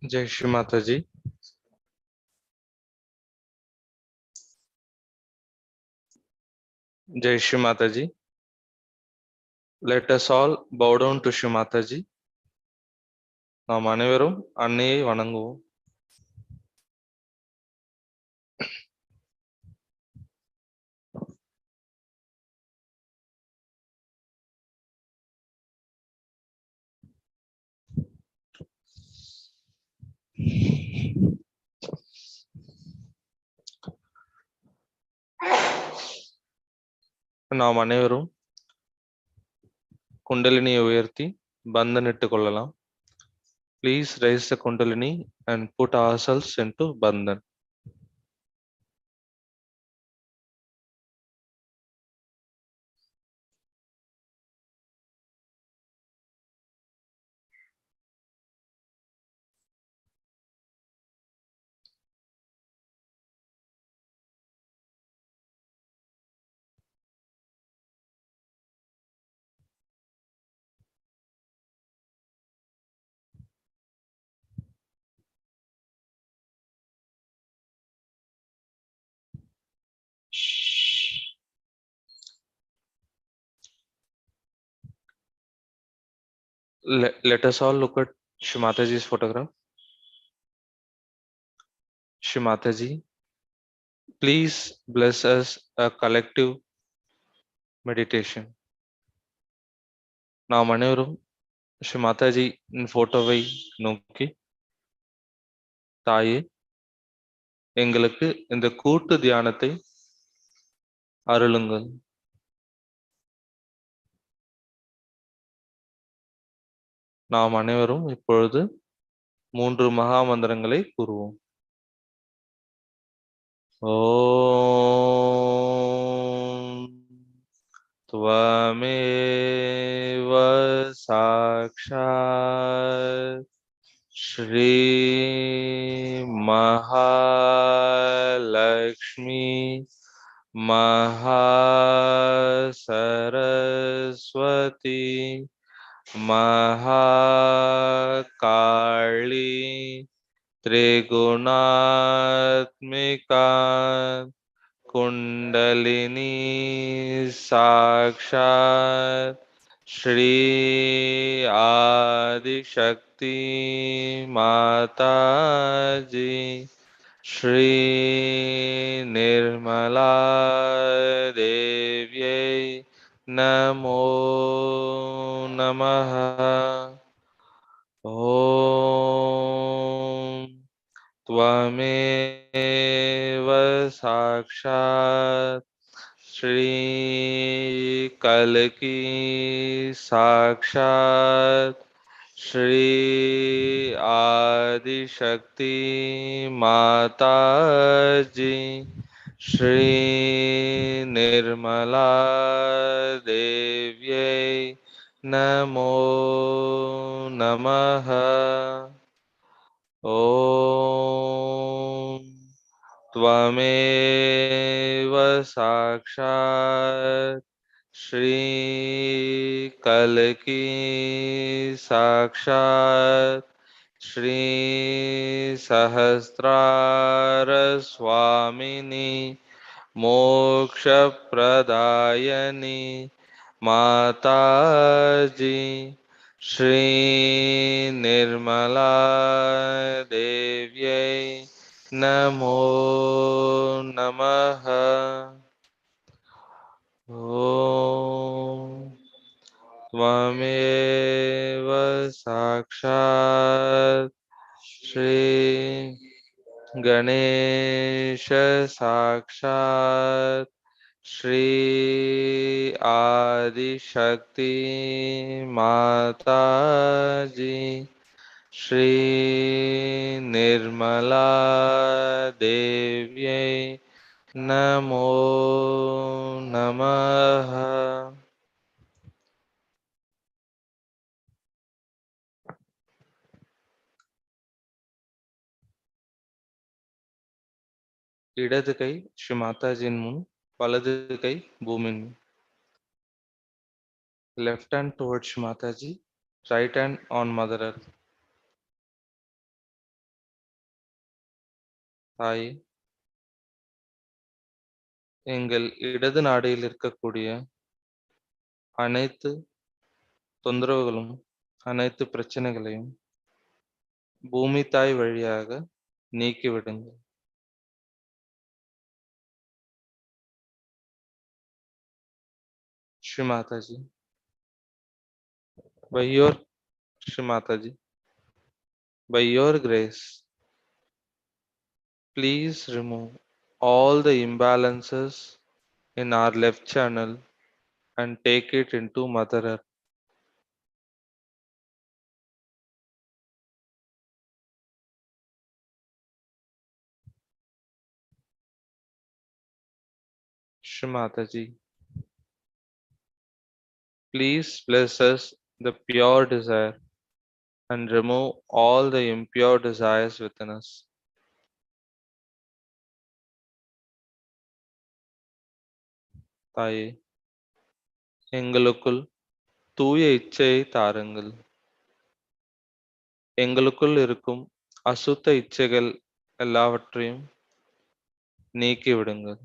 जय श्री माता जी। जय श्री माता जी। Let us all bow down to Shri Mataji. நாம் அனைவரும் அன்னையை வணங்குவோம். நாம் அனைவரும் குண்டலினியை உயர்த்தி பந்தனிட்டுக் கொள்ளலாம். Please raise the kundalini and put ourselves into bandhan. Let us all look at Shri Mataji's photograph. Shri Mataji, please bless us a collective meditation. நாம் அனைவரும் ஸ்ரீ மாதாஜியின் போட்டோவை நோக்கி, தாயே, எங்களுக்கு இந்த கூட்டு தியானத்தை அருளுங்கள். நாம் அனைவரும் இப்பொழுது 3 மகா மந்திரங்களை கூறுவோம். ஓம் त्वमेव साक्षात् श्री महालक्ष्मी महासरस्वती महाकाली त्रिगुणात्मिका कुंडलिनी साक्षात् श्री आदिशक्ति माता जी श्री निर्मला देव्यै नमो नमः। ओम त्वमेव साक्षात् श्री कल्की साक्षात् श्री आदिशक्ति माता जी श्री निर्मला देव्यै नमो नमः। ओम त्वमेव साक्षात् श्री कल्की साक्षात् श्री सहस्रार स्वामिनी मोक्षप्रदायिनी माता जी श्री निर्मला देव्यै नमो नमः। ओम त्वमेव साक्षात् श्री गणेश साक्षात् श्री आदिशक्ति माता जी श्री निर्मला देव्यै नमो नमः। இடது கை ஸ்ரீ மாதாஜியின் முன், வலது கை பூமியின் முன். Left hand towards Shri Mataji, right hand on Mother Earth. தாயே, எங்கள் இடது நாடியில் இருக்கக்கூடிய அனைத்து தொந்தரவுகளும் அனைத்து பிரச்சனைகளையும் பூமி தாய் வழியாக நீக்கிவிடுங்கள். श्री माता जी, by your Shri Mataji, by your grace, please remove all the imbalances in our left channel and take it into Mother Earth. Shri Mataji, please bless us the pure desire and remove all the impure desires within us. தாயே, எங்களுக்குள் தூய இச்சையை தாருங்கள். எங்களுக்குள் இருக்கும் அசுத்த இச்சைகள் எல்லாவற்றையும் நீக்கிவிடுங்கள்.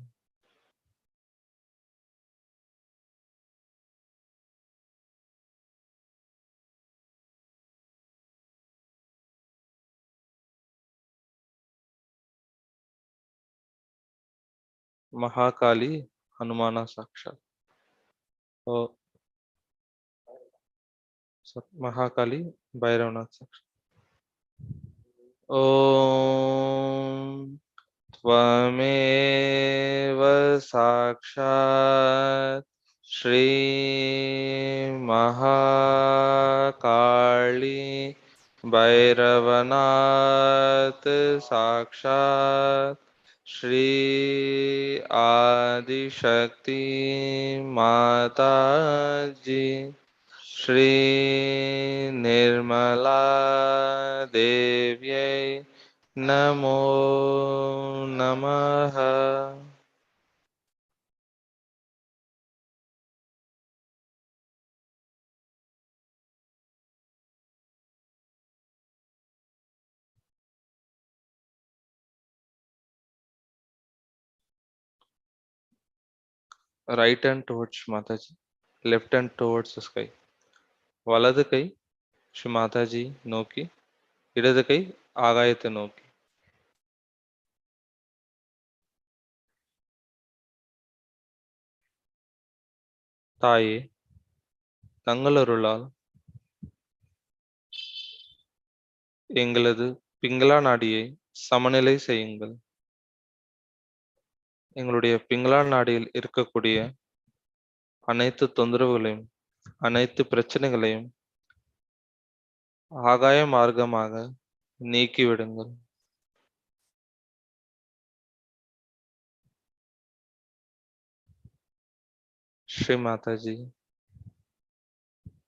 महाकाली हनुमाना साक्षात. ओ महाकाली भैरवनाथ साक्षात. ॐ त्वमेव साक्षात् श्री महाकाली भैरवनाथ साक्षात् श्री आदिशक्ति माता जी श्री निर्मला देव्यै नमो नमः. Right hand towards Mataji, left hand towards the sky. வலது கை ஸ்ரீ மாதாஜி நோக்கி, இடது கை ஆகாயத்தை நோக்கி. தாயே, தங்களருளால் எங்களது பிங்களா நாடியை சமநிலை செய்யுங்கள். எங்களுடைய பிங்களா நாடியில் இருக்கக்கூடிய அனைத்து தொந்தரவுகளையும் அனைத்து பிரச்சனைகளையும் ஆகாய மார்க்கமாக நீக்கிவிடுங்கள். Shri Mataji,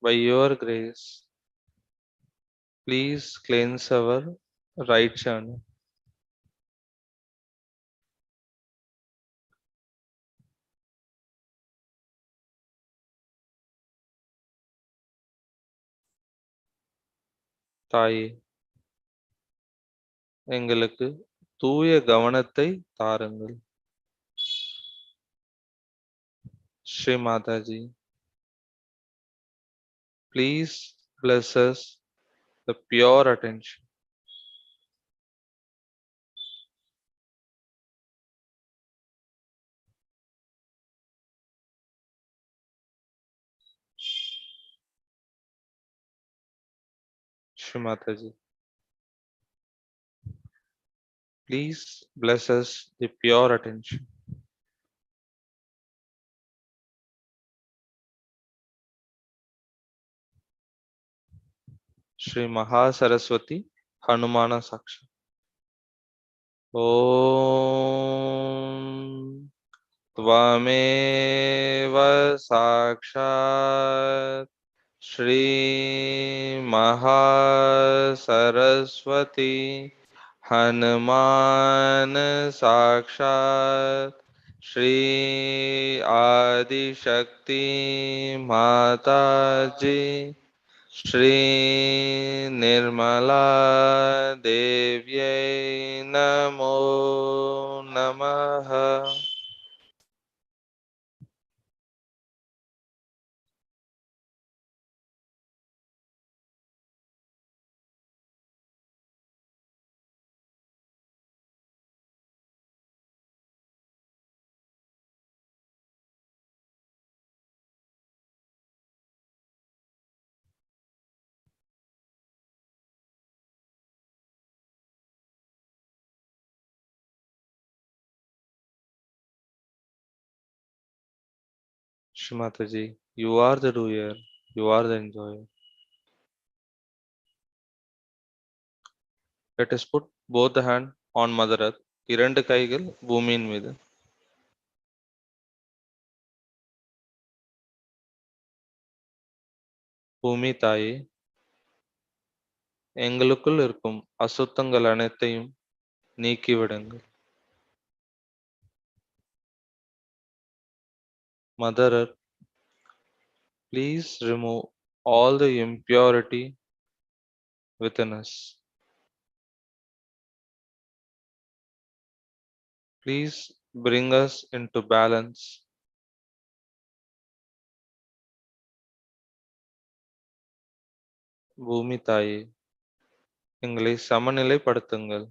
by your grace, please cleanse our right channel. தாயே, எங்களுக்கு தூய கவனத்தை தாருங்கள். Shri Mataji, please bless us the pure attention. Shri Mataji, please bless us the pure attention. Shri Mahasaraswati Hanumana Saksha. Om त्वमेव साक्षात् श्री महासरस्वती हनुमान साक्षात् श्री आदिशक्ति माता जी श्री निर्मला देव्यै नमो नमः. Shri Mataji, you are the doer, you are the enjoyer. Let us put both the hand on Mother Earth. இரண்டு கைகள் பூமியின் மீது. பூமி தாயே, எங்களுக்குள் இருக்கும் அசுத்தங்கள் அனைத்தையும் நீக்கிவிடுங்கள். Mother Earth, please remove all the impurity within us. Please bring us into balance. பூமி தாயே, எங்களை சமநிலைப்படுத்துங்கள்.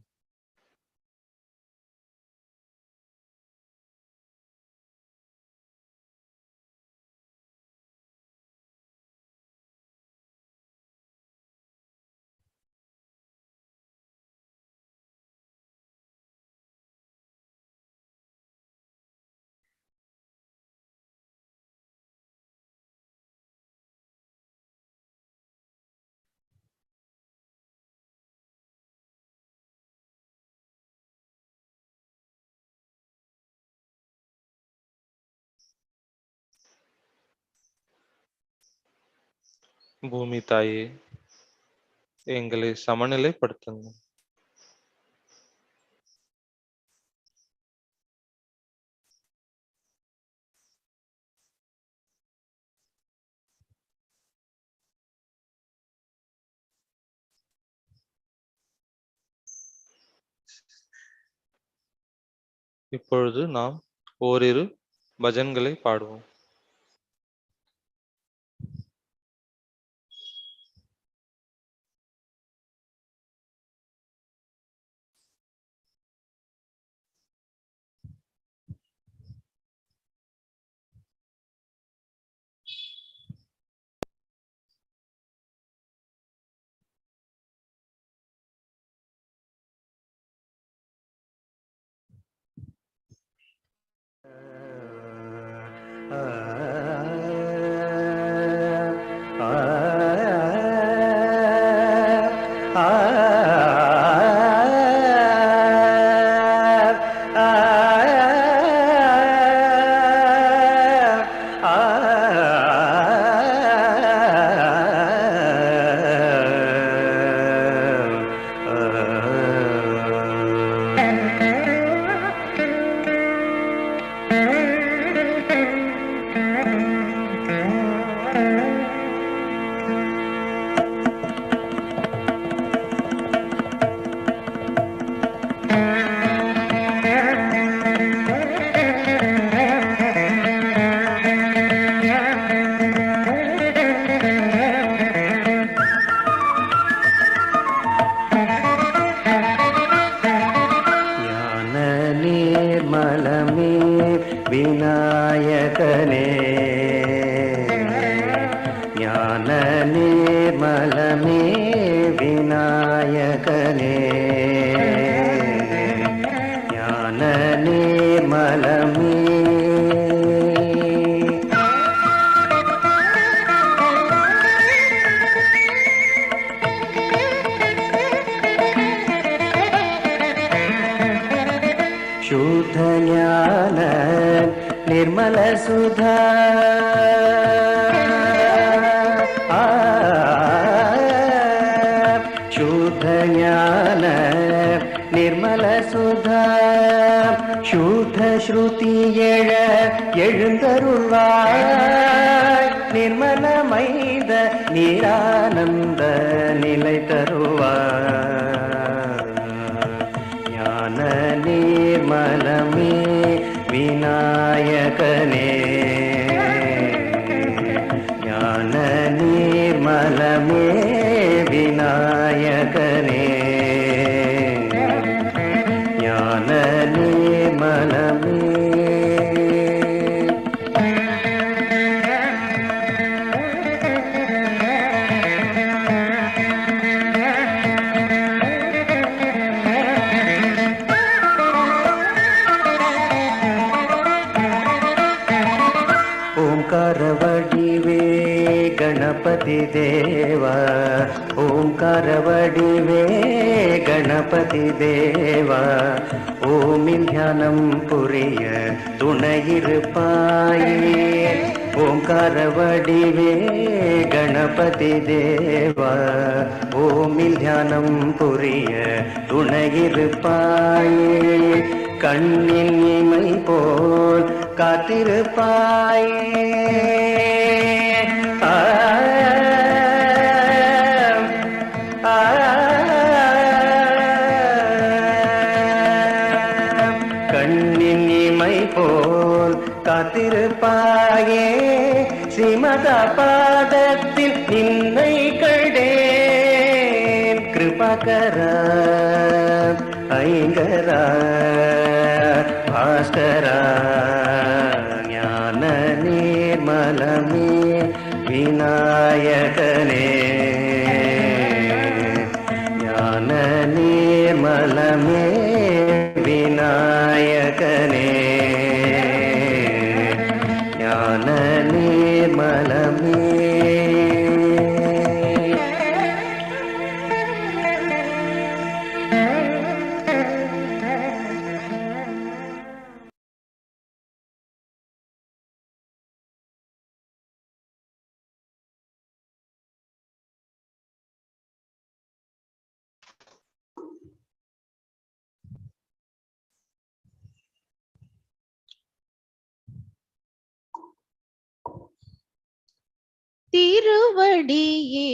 பூமி தாயே, எங்களை சமநிலைப்படுத்துங்கள். இப்பொழுது நாம் ஓரிரு பஜன்களை பாடுவோம். தேவா ஓம்கார வடிவே கணபதி தேவா ஓமில் தியானம் புரிய துணையிருப்பாயே ஓம்கார வடிவே கணபதி தேவா ஓமில் தியானம் புரிய துணையிருப்பாயே கண்ணின் இமை போல் காத்திருப்பாயே கண்ணின் இமை போல் காத்திருப்பாயே ஸ்ரீமதா பாதத்தில் நின்னை கண்டேன் கிருபாகர ஐங்கரா பாஸ்கரா ஞான நிர்மலமே விநாயகனே ஞான நிர்மலமே விநாயகனே ஞான நிர்மலமே திருவடியே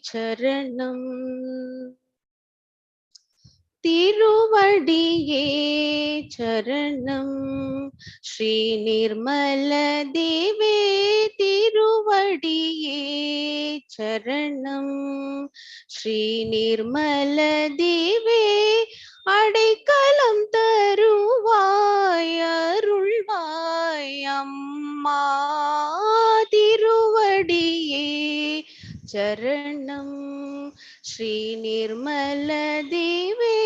சரணம் திருவடியே சரணம் ஸ்ரீ நிர்மல தேவே திருவடியே சரணம் ஸ்ரீ நிர்மல தேவே அடைக்கலம் தருவாய் அருள்வாய் அம்மா திருவடியே சரணம் ஸ்ரீ நிர்மல தேவே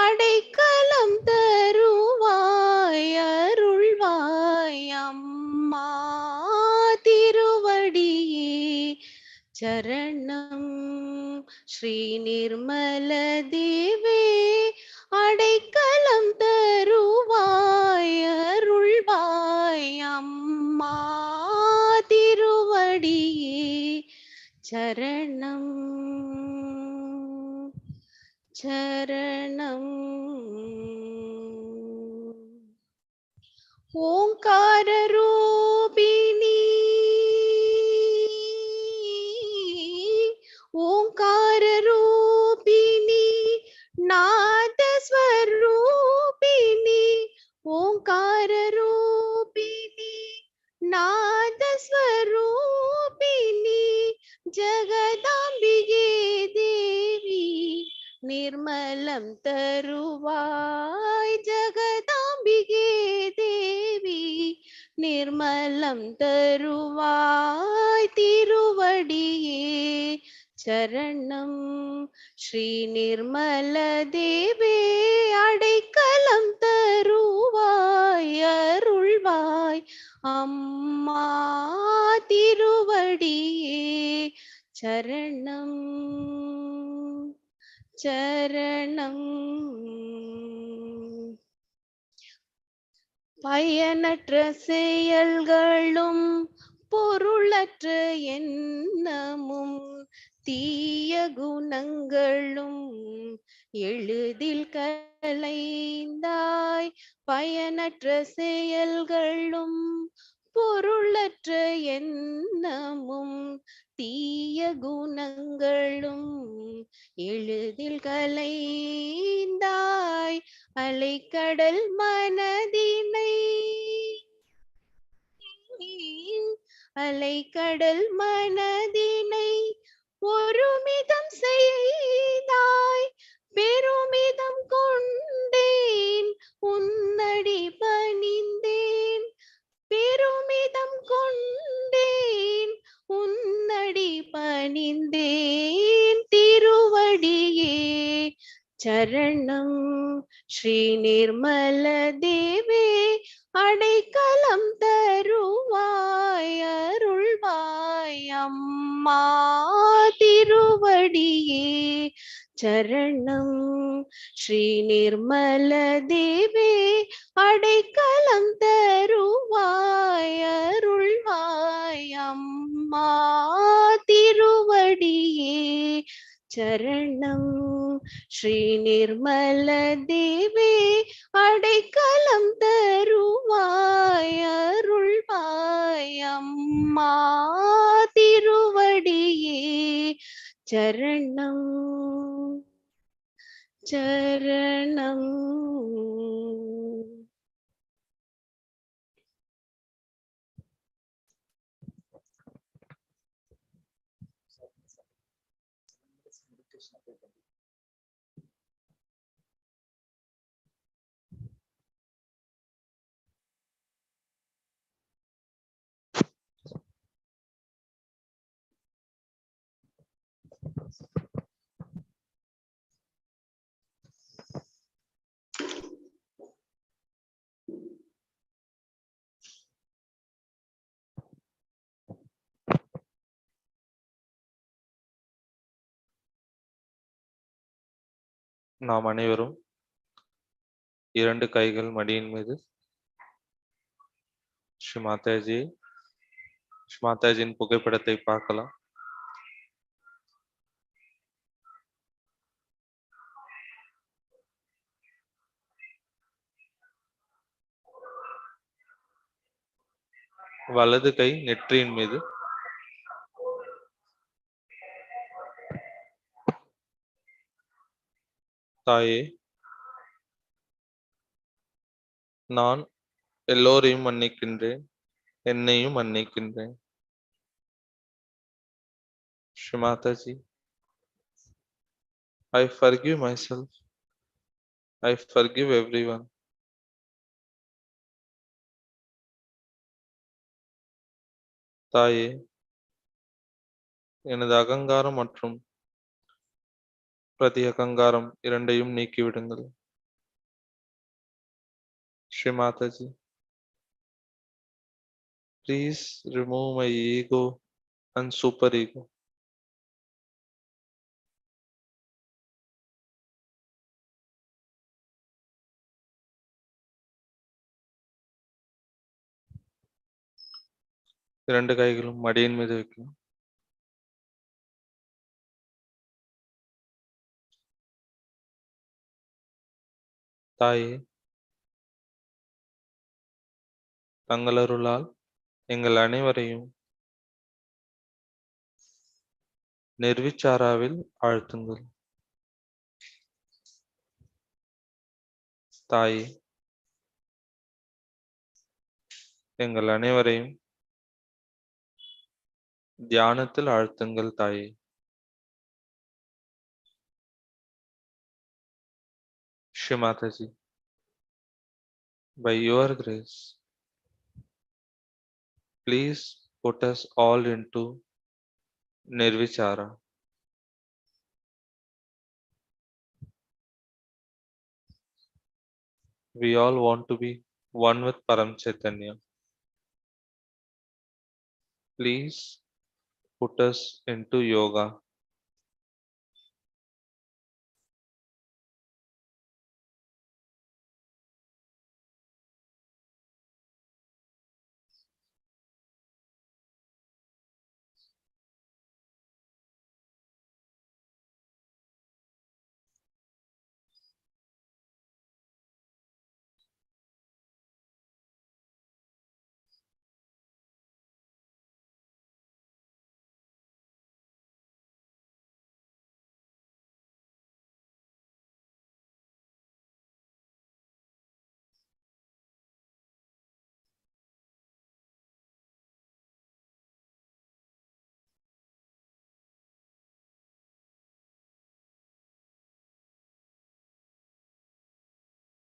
அடைக்கலம் தருவாய் அருள்வாய் அம்மா திருவடியே சரணம் ஸ்ரீ நிர்மல தேவே அடைக்கலம் தருவாய் அருள்வாய் அம்மா திருவடியே சரணம் சரணம் ஓங்கார ரூபிணி ஓங்கார ரூபிணி நாத ஸ்வரூபிணி ஓங்கார ரூபிணி நாத ஸ்வரூபிணி ஜகதாம்பிகே தேவி நிர்மலம் தருவாய் ஜகதாம்பிகே தேவி நிர்மலம் தருவாய் திருவடியே சரணம் ஸ்ரீ நிர்மல தேவே அடைக்கலம் தருவாய் அருள்வாய் அம்மா திருவடியே சரணம் சரணம் பயனற்ற செயல்களும் பொருளற்ற எண்ணமும் தீய குணங்களும் எளிதில் களைந்தாய் பயனற்ற செயல்களும் பொருளற்ற எண்ணமும் தீய குணங்களும் எளிதில் களைந்தாய் அலைக்கடல் மனதினை அலைக்கடல் மனதினை ஒருமிதம் செய்தாய் பெருமிதம் கொண்டேன் உன்னடி பணிந்தேன் பெருமிதம் கொண்டேன் உன்னடி பணிந்தேன் திருவடியே சரணம் ஸ்ரீ நிர்மல தேவே அடைக்கலம் தருவாய் அருள்வாய் அம்மா திருவடியே சரணம். ஸ்ரீ நிர்மல தேவே அடைக்கலம் தருவாய் அருள்வாய் அம்மா திருவடியே சரணம். ஸ்ரீ நிர்மல தேவே அடைக்கலம் தருவாய் அருள்வாய் அம்மா திருவடியே சரணம் சரணம். நாம் அனைவரும் 2 கைகள் மடியின் மீது ஸ்ரீ மாதாஜியின் புகைப்படத்தை பார்க்கலாம். வலது கை நெற்றியின் மீது. தாயே, நான் எல்லோரையும் மன்னிக்கின்றேன், என்னையும் மன்னிக்கின்றேன். Sri Mataji, I forgive myself. I forgive everyone. தாயே, எனது அகங்காரம் மற்றும் பிரதி அகங்காரம் இரண்டையும் நீக்கிவிடுங்கள். Sri Mataji, please remove my ego and super ego. இரண்டு கைகளும் மடியின் மீது வைக்கலாம். தாயே, தங்கள் அருளால் எங்கள் அனைவரையும் நிர்விச்சாராவில் ஆழ்த்துங்கள். தாயே, எங்கள் அனைவரையும் தியானத்தில் ஆழ்த்துங்கள். தாயே, Shri Mataji, by your grace, please put us all into Nirvichara. We all want to be one with Param Chaitanya. Please put us into yoga.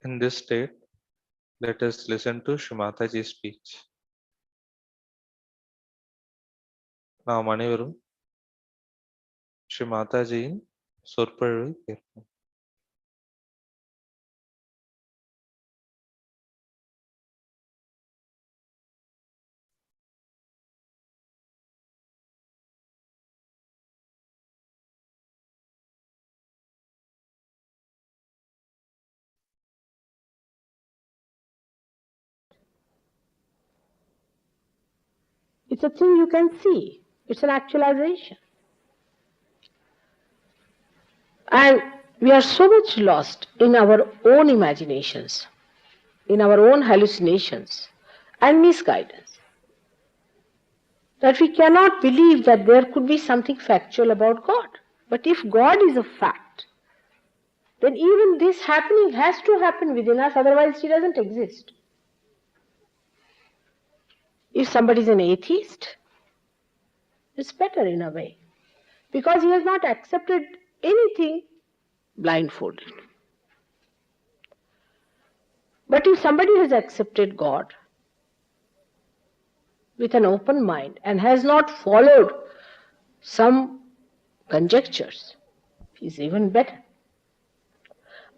In this state, let us listen to Shri Mataji's speech. நாம் அனைவரும் ஸ்ரீ மாதாஜியின் சொற்பொழிவை கேட்போம். It's a thing you can see. It's an actualization. And we are so much lost in our own imaginations, in our own hallucinations and misguidance, that we cannot believe that there could be something factual about God. But if God is a fact, then even this happening has to happen within us, otherwise He doesn't exist. If somebody is an atheist, it's better in a way, because he has not accepted anything blindfolded. But if somebody has accepted God with an open mind and has not followed some conjectures, he's even better.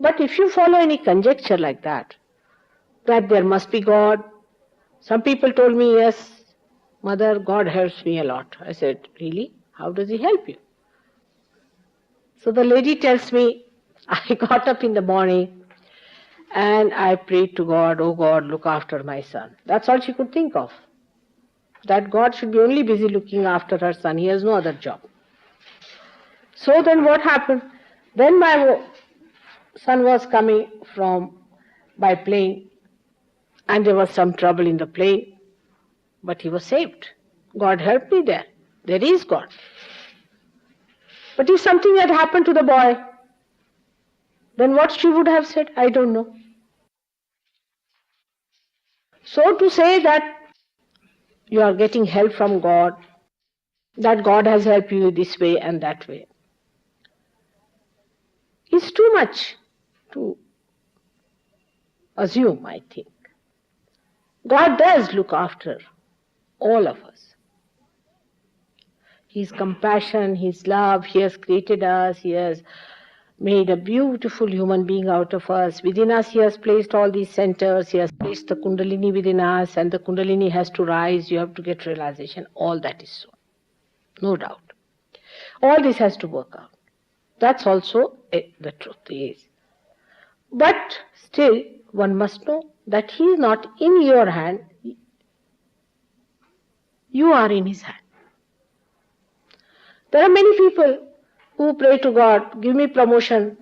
But if you follow any conjecture like that there must be God, some people told me, yes, Mother, God helps me a lot. I said, really? How does He help you? So the lady tells me, I got up in the morning and I prayed to God, oh God, look after my son. That's all she could think of. That God should be only busy looking after her son. He has no other job. So then what happened? Then my son was coming by plane, and there was some trouble in the plane, but he was saved. God helped me there. There is God. But if something had happened to the boy, then what she would have said, I don't know. So to say that you are getting help from God, that God has helped you this way and that way, is too much to assume, I think. God does look after all of us. His compassion, His love, He has created us, He has made a beautiful human being out of us. Within us He has placed all these centers, He has placed the Kundalini within us, and the Kundalini has to rise, you have to get realization. All that is so. No doubt. All this has to work out. That's also the truth is. But still, one must know that He is not in your hand, you are in His hand. There are many people who pray to God, give me promotion.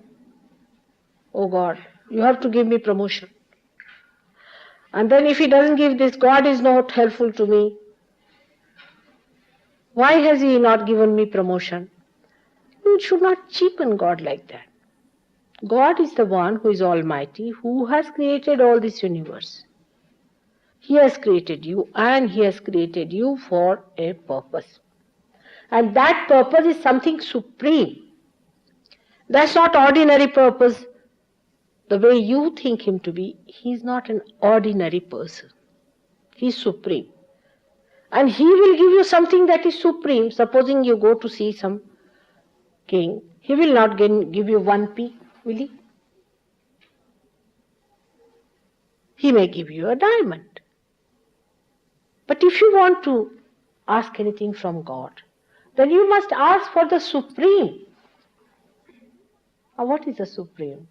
Oh God, you have to give me promotion. And then if He doesn't give this, God is not helpful to me. Why has He not given me promotion? You should not cheapen God like that. God is the one who is almighty, who has created all this universe. He has created you, and He has created you for a purpose. And that purpose is something supreme. That's not ordinary purpose. The way you think Him to be, He is not an ordinary person. He is supreme. And He will give you something that is supreme. Supposing you go to see some king, He will not give you 1 pea, will He? He may give you a diamond. But if you want to ask anything from God, then you must ask for the supreme. Now, what is the supreme?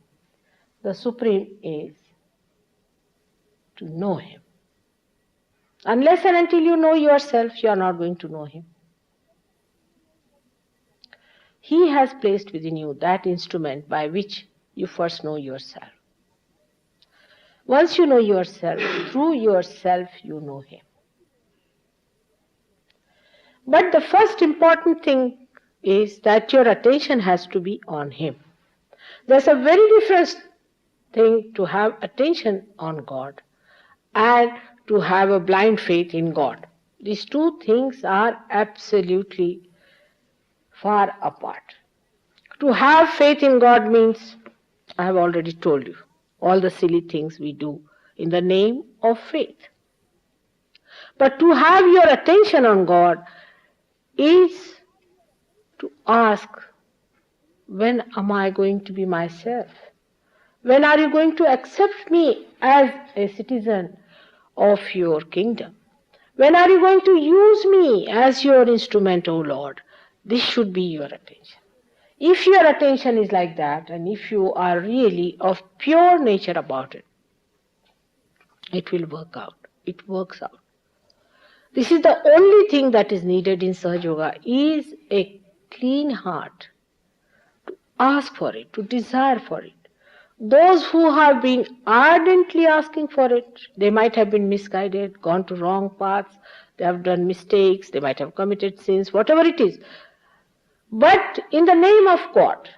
The supreme is to know Him. Unless and until you know yourself, you are not going to know Him. He has placed within you that instrument by which you first know yourself. Once you know yourself, through yourself you know Him. But the first important thing is that your attention has to be on Him. There's a very different thing to have attention on God and to have a blind faith in God. These two things are absolutely far apart. To have faith in God means, I have already told you, all the silly things we do in the name of faith. But to have your attention on God is to ask, when am I going to be myself? When are you going to accept me as a citizen of your kingdom? When are you going to use me as your instrument, O Lord? This should be your attention. If your attention is like that, and if you are really of pure nature about it, it will work out. It works out. This is the only thing that is needed in Sahaja Yoga, is a clean heart. Ask for it, to desire for it. Those who have been ardently asking for it, they might have been misguided, gone to wrong paths, they have done mistakes, they might have committed sins, whatever it is. But in the name of God,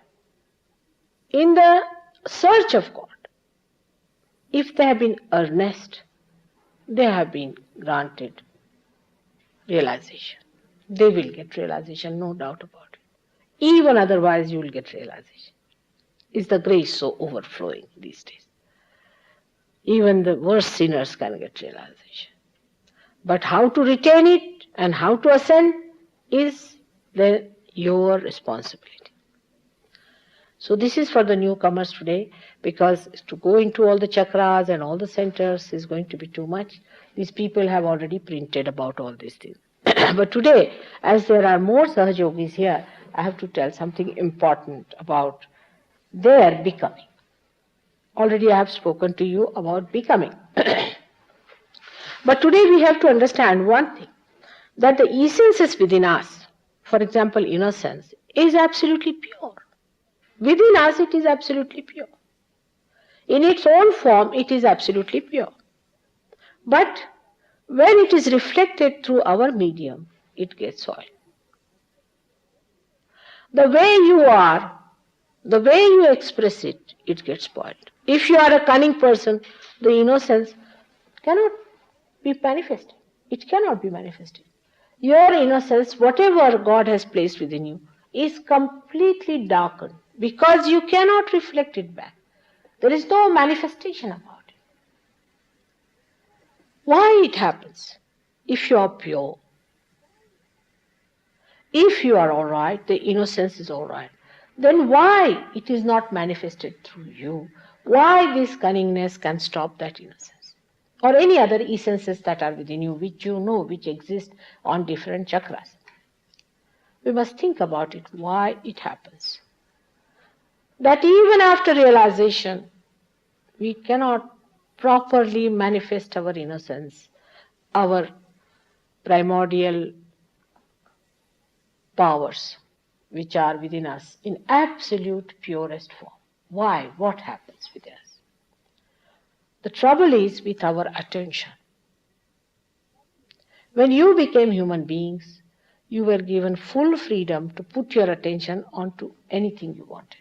in the search of God, if they have been earnest, they have been granted realization. They will get realization, no doubt about it. Even otherwise, you will get realization. Is the grace so overflowing these days? Even the worst sinners can get realization. But how to retain it and how to ascend is then your responsibility. So this is for the newcomers today, because to go into all the chakras and all the centers is going to be too much. These people have already printed about all these things. But today, as there are more Sahajogis here, I have to tell something important about their becoming. Already I have spoken to you about becoming. But today we have to understand one thing, that the essence is within us. For example, innocence is absolutely pure. Within us it is absolutely pure. In its own form it is absolutely pure. But when it is reflected through our medium, it gets soiled. The way you are, the way you express it, it gets spoiled. If you are a cunning person, the innocence cannot be manifested. It cannot be manifested. Your innocence, whatever God has placed within you, is completely darkened because you cannot reflect it back. There is no manifestation about it. Why it happens? If you are pure, if you are all right, the innocence is all right, then why it is not manifested through you? Why this cunningness can stop that innocence? Or any other essences that are within you, which you know, which exist on different chakras. We must think about it, why it happens. That even after realization, we cannot properly manifest our innocence, our primordial powers which are within us in absolute purest form. Why? What happens with us? The trouble is with our attention. When you became human beings, you were given full freedom to put your attention onto anything you wanted.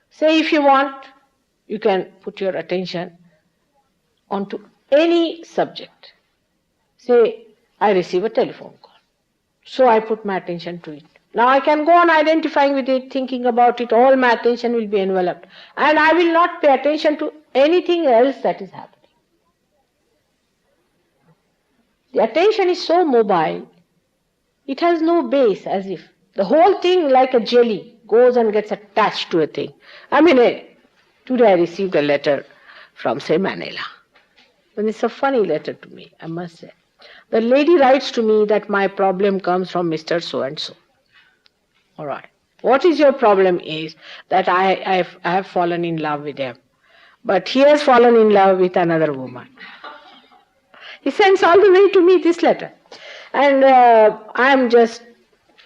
Say if you want, you can put your attention onto any subject. Say, I receive a telephone call. So I put my attention to it. Now I can go on identifying with it, thinking about it, all my attention will be enveloped. And I will not pay attention to anything else that is happening. The attention is so mobile, it has no base, as if the whole thing, like a jelly, goes and gets attached to a thing. Today I received a letter from, say, Manila. And it's a funny letter to me, I must say. The lady writes to me that my problem comes from Mr. So-and-so. All right. What is your problem is that I have fallen in love with him. But he has fallen in love with another woman. He sends all the way to me this letter. And I am just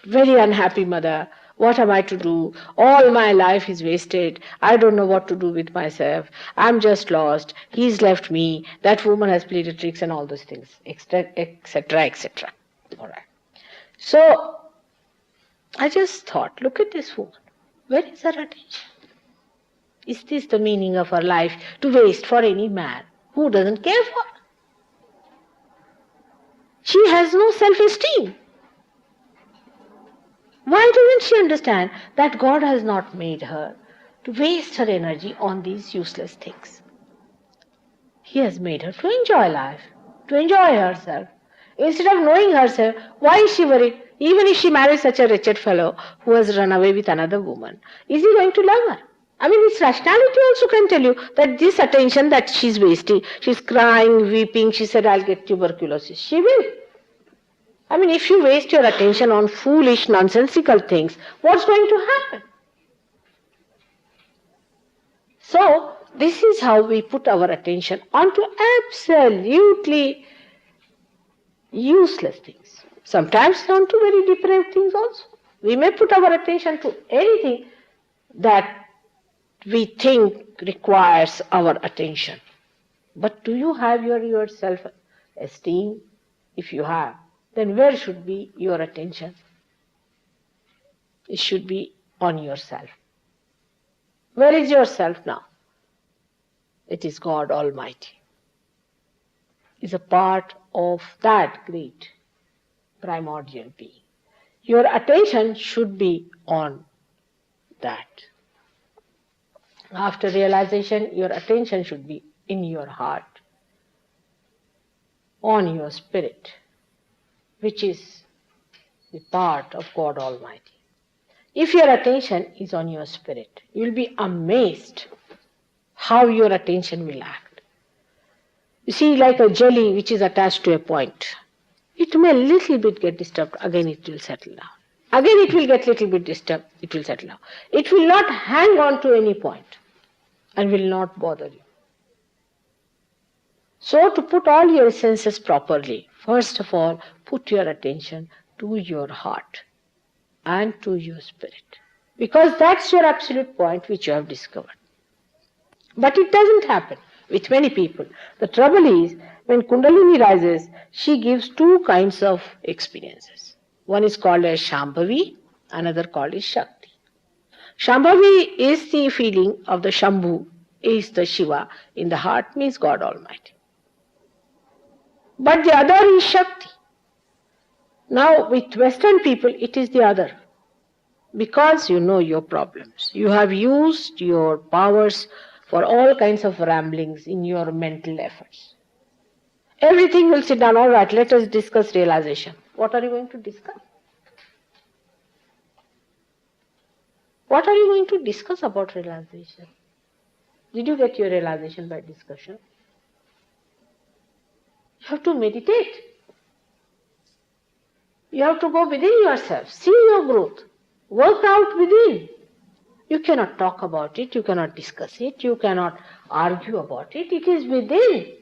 very unhappy, mother. What am I to do? All my life is wasted. I don't know what to do with myself. I'm just lost. He's left me. That woman has played tricks and all those things, etc., etc. All right. So I just thought, look at this woman. Where is her attention? Is this the meaning of her life, to waste for any man who doesn't care for her? She has no self-esteem. Why doesn't she understand that God has not made her to waste her energy on these useless things? He has made her to enjoy life, to enjoy herself. Instead of knowing herself, why is she worried? Even if she marries such a wretched fellow who has run away with another woman, is he going to love her? Its rationality also can tell you that this attention that she's wasting, she's crying, weeping, she said, I'll get tuberculosis. She will. If you waste your attention on foolish, nonsensical things, what's going to happen? So, this is how we put our attention onto absolutely useless things. Sometimes on to very depraved things also. We may put our attention to anything that we think requires our attention. But do you have your self-esteem? If you have, then where should be your attention? It should be on yourself. Where is yourself now? It is God Almighty. Is a part of that great primordial being. Your attention should be on that. After realization, your attention should be in your heart, on your spirit, which is the part of God Almighty. If your attention is on your spirit, you will be amazed how your attention will act. You see, like a jelly which is attached to a point, it may little bit get disturbed, again it will settle down. Again it will get little bit disturbed, it will settle down. It will not hang on to any point and will not bother you. So to put all your senses properly, first of all, put your attention to your heart and to your spirit. Because that's your absolute point which you have discovered. But it doesn't happen with many people. The trouble is, when Kundalini rises, she gives two kinds of experiences. One is called as Shambhavi, another called as Shakti. Shambhavi is the feeling of the Shambhu, is the Shiva in the heart, means God Almighty. But the other is Shakti. Now with Western people it is the other. Because you know your problems. You have used your powers for all kinds of ramblings in your mental efforts. Everything will sit down, all right, let us discuss realization. What are you going to discuss? What are you going to discuss about realization? Did you get your realization by discussion? You have to meditate. You have to go within yourself, see your growth, work out within. You cannot talk about it, you cannot discuss it, you cannot argue about it. It is within.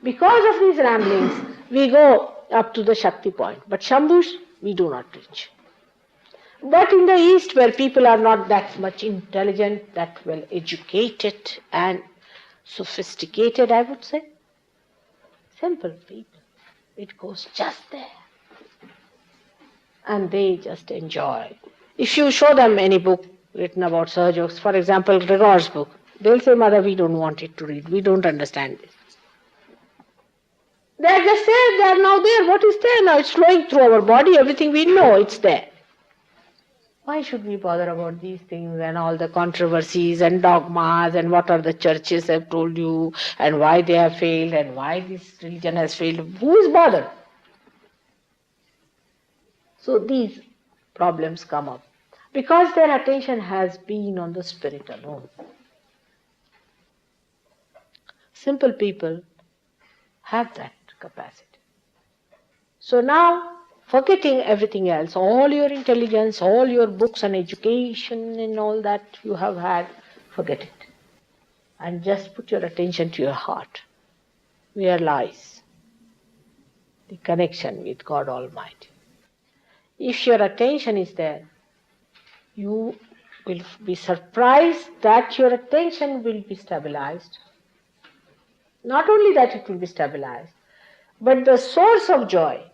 Because of these ramblings, we go up to the Shakti point. But Shambhush, we do not reach. But in the East, where people are not that much intelligent, that well educated and sophisticated, I would say, simple people, it goes just there. And they just enjoy. If you show them any book written about Sahajogs, for example, Gregor's book, they'll say, Mother, we don't want it to read. We don't understand it. They're just there. They're now there. What is there now? It's flowing through our body. Everything we know, it's there. Why should we bother about these things and all the controversies and dogmas and what are the churches have told you and why they have failed and why this religion has failed? Who is bothered? So these problems come up because their attention has been on the spirit alone. Simple people have that capacity. So now, forgetting everything else, all your intelligence, all your books and education and all that you have had, forget it. And just put your attention to your heart, where lies the connection with God Almighty. If your attention is there, you will be surprised that your attention will be stabilized. Not only that it will be stabilized, but the source of joy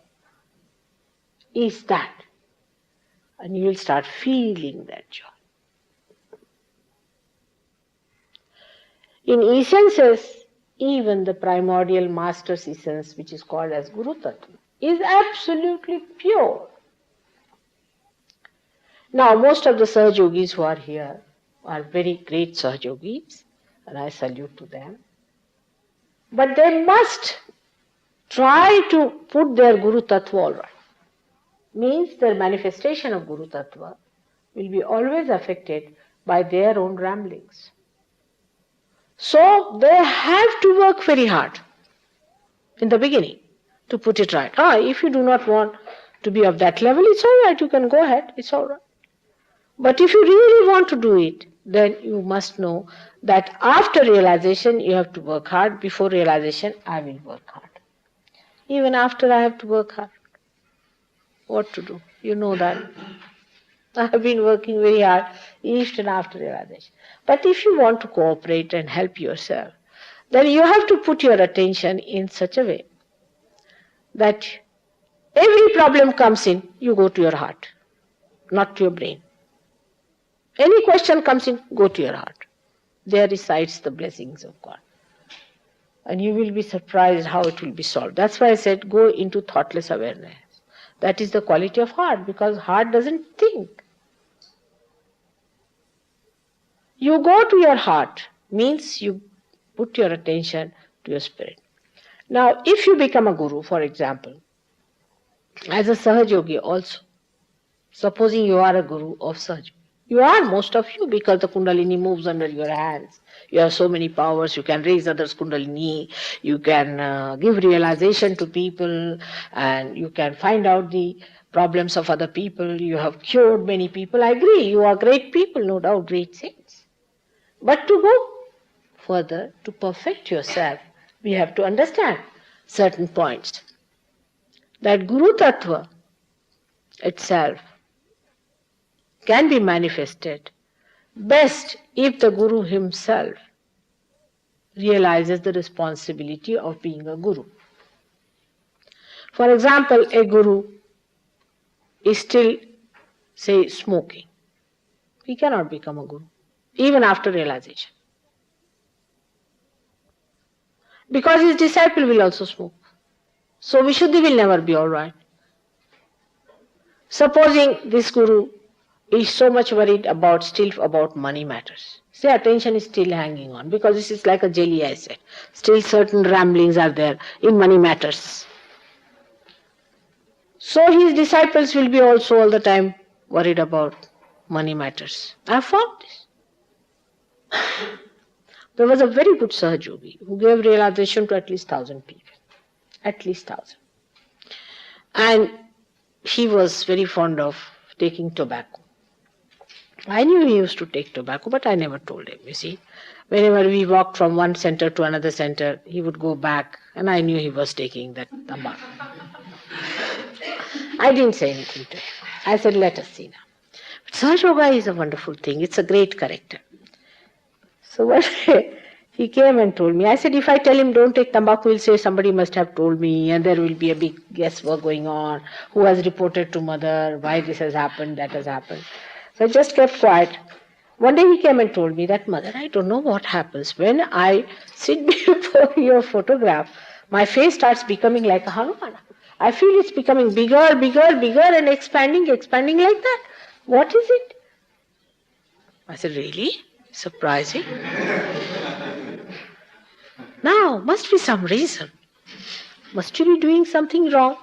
is that. And you will start feeling that joy. In essences, even the primordial master's essence, which is called as Guru Tattva, is absolutely pure. Now, most of the Sahajogis who are here are very great Sahajogis, and I salute to them. But they must try to put their Guru Tattva all right. Means their manifestation of Guru Tattva will be always affected by their own ramblings. So they have to work very hard in the beginning to put it right. If you do not want to be of that level, it's all right, you can go ahead, it's all right. But if you really want to do it, then you must know that after realization you have to work hard. Before realization, I will work hard. Even after I have to work hard. What to do? You know that. I have been working very hard, even after realization. But if you want to cooperate and help yourself, then you have to put your attention in such a way that every problem comes in, you go to your heart, not to your brain. Any question comes in, go to your heart. There resides the blessings of God. And you will be surprised how it will be solved. That's why I said go into thoughtless awareness. That is the quality of heart, because heart doesn't think. You go to your heart means you put your attention to your spirit. Now, if you become a guru, for example, as a Sahajogi also, supposing you are a guru of Sahaja, you are most of you because the Kundalini moves under your hands. You have so many powers, you can raise others' Kundalini, you can give realization to people, and you can find out the problems of other people. You have cured many people. I agree, you are great people, no doubt, great saints. But to go further, to perfect yourself, we have to understand certain points. That Guru Tattva itself can be manifested best if the Guru himself realizes the responsibility of being a Guru. For example, a Guru is still, say, smoking. He cannot become a Guru, even after realization. Because his disciple will also smoke. So Vishuddhi will never be alright. Supposing this Guru is so much worried about money matters. Say attention is still hanging on because this is like a jelly, I said. Still certain ramblings are there in money matters. So his disciples will be also all the time worried about money matters. I have found this. There was a very good Sahajogi who gave realization to at least 1,000 people. At least 1,000. And he was very fond of taking tobacco. I knew he used to take tobacco, but I never told him, you see. Whenever we walked from one center to another center, he would go back, and I knew he was taking that tobacco. I didn't say anything to him. I said, let us see now. But Sahaja Yoga is a wonderful thing. It's a great corrector. So one day, he came and told me. I said, if I tell him don't take tobacco, he'll say somebody must have told me, and there will be a big guesswork going on. Who has reported to mother? Why this has happened, that has happened. So I just kept quiet. One day he came and told me that, Mother, I don't know what happens. When I sit before your photograph, my face starts becoming like a Hanuman. I feel it's becoming bigger, bigger, bigger and expanding like that. What is it? I said, really? Surprising. Now, must be some reason. Must you be doing something wrong?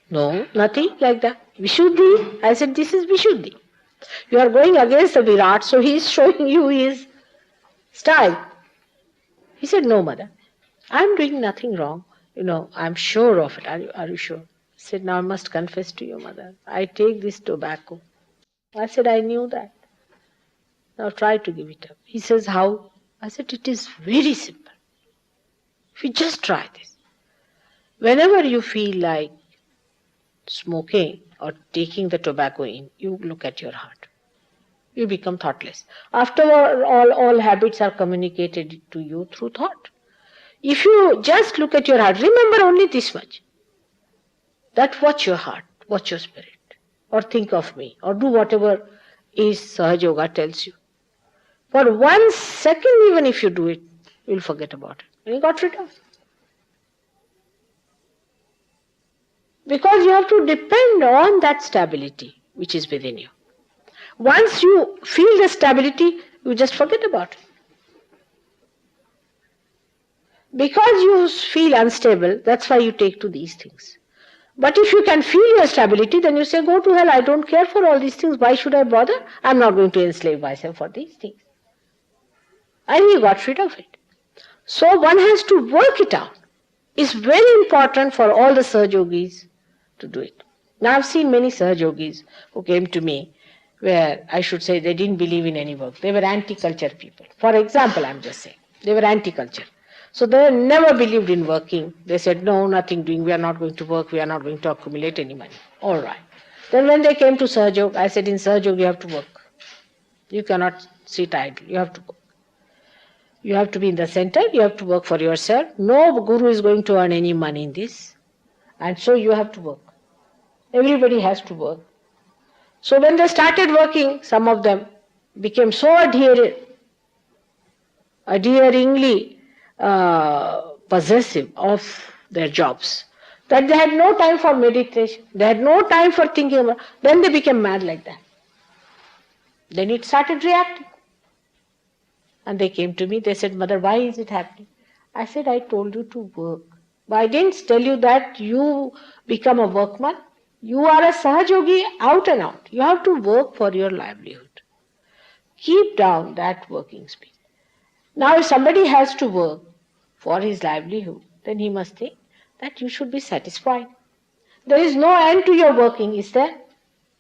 No, nothing like that. Vishuddhi. I said, this is Vishuddhi. You are going against the Virat, so he is showing you his style. He said, no, Mother, I am doing nothing wrong. I am sure of it. Are you sure? I said, now I must confess to you, Mother. I take this tobacco. I said, I knew that. Now try to give it up. He says, how? I said, it is very simple. If you just try this. Whenever you feel like smoking or taking the tobacco in, you look at your heart. You become thoughtless. After all habits are communicated to you through thought. If you just look at your heart, remember only this much. That watch your heart, watch your spirit. Or think of me, or do whatever is Sahaja Yoga tells you. For 1 second even if you do it, you'll forget about it. And you got rid of it. Because you have to depend on that stability which is within you. Once you feel the stability, you just forget about it. Because you feel unstable, that's why you take to these things. But if you can feel your stability, then you say, go to hell, I don't care for all these things, why should I bother? I'm not going to enslave myself for these things. And he got rid of it. So one has to work it out. It's very important for all the Sahajogis to do it. Now I've seen many Sahajogis who came to me where I should say they didn't believe in any work. They were anti-culture people. For example, I'm just saying, they were anti-culture. So they never believed in working. They said, no, nothing doing, we are not going to work, we are not going to accumulate any money. All right. Then when they came to Sahajog, I said, in Sahajog you have to work. You cannot sit idle, you have to work. You have to be in the center, you have to work for yourself. No guru is going to earn any money in this. And so you have to work. Everybody has to work. So when they started working, some of them became so adheringly possessive of their jobs that they had no time for meditation. They had no time for thinking about. Then they became mad like that. Then it started reacting. And they came to me, they said, Mother, why is it happening? I said, I told you to work. But I didn't tell you that you become a workman. You are a Sahajogi out and out. You have to work for your livelihood. Keep down that working speed. Now if somebody has to work for his livelihood, then he must think that you should be satisfied. There is no end to your working, is there?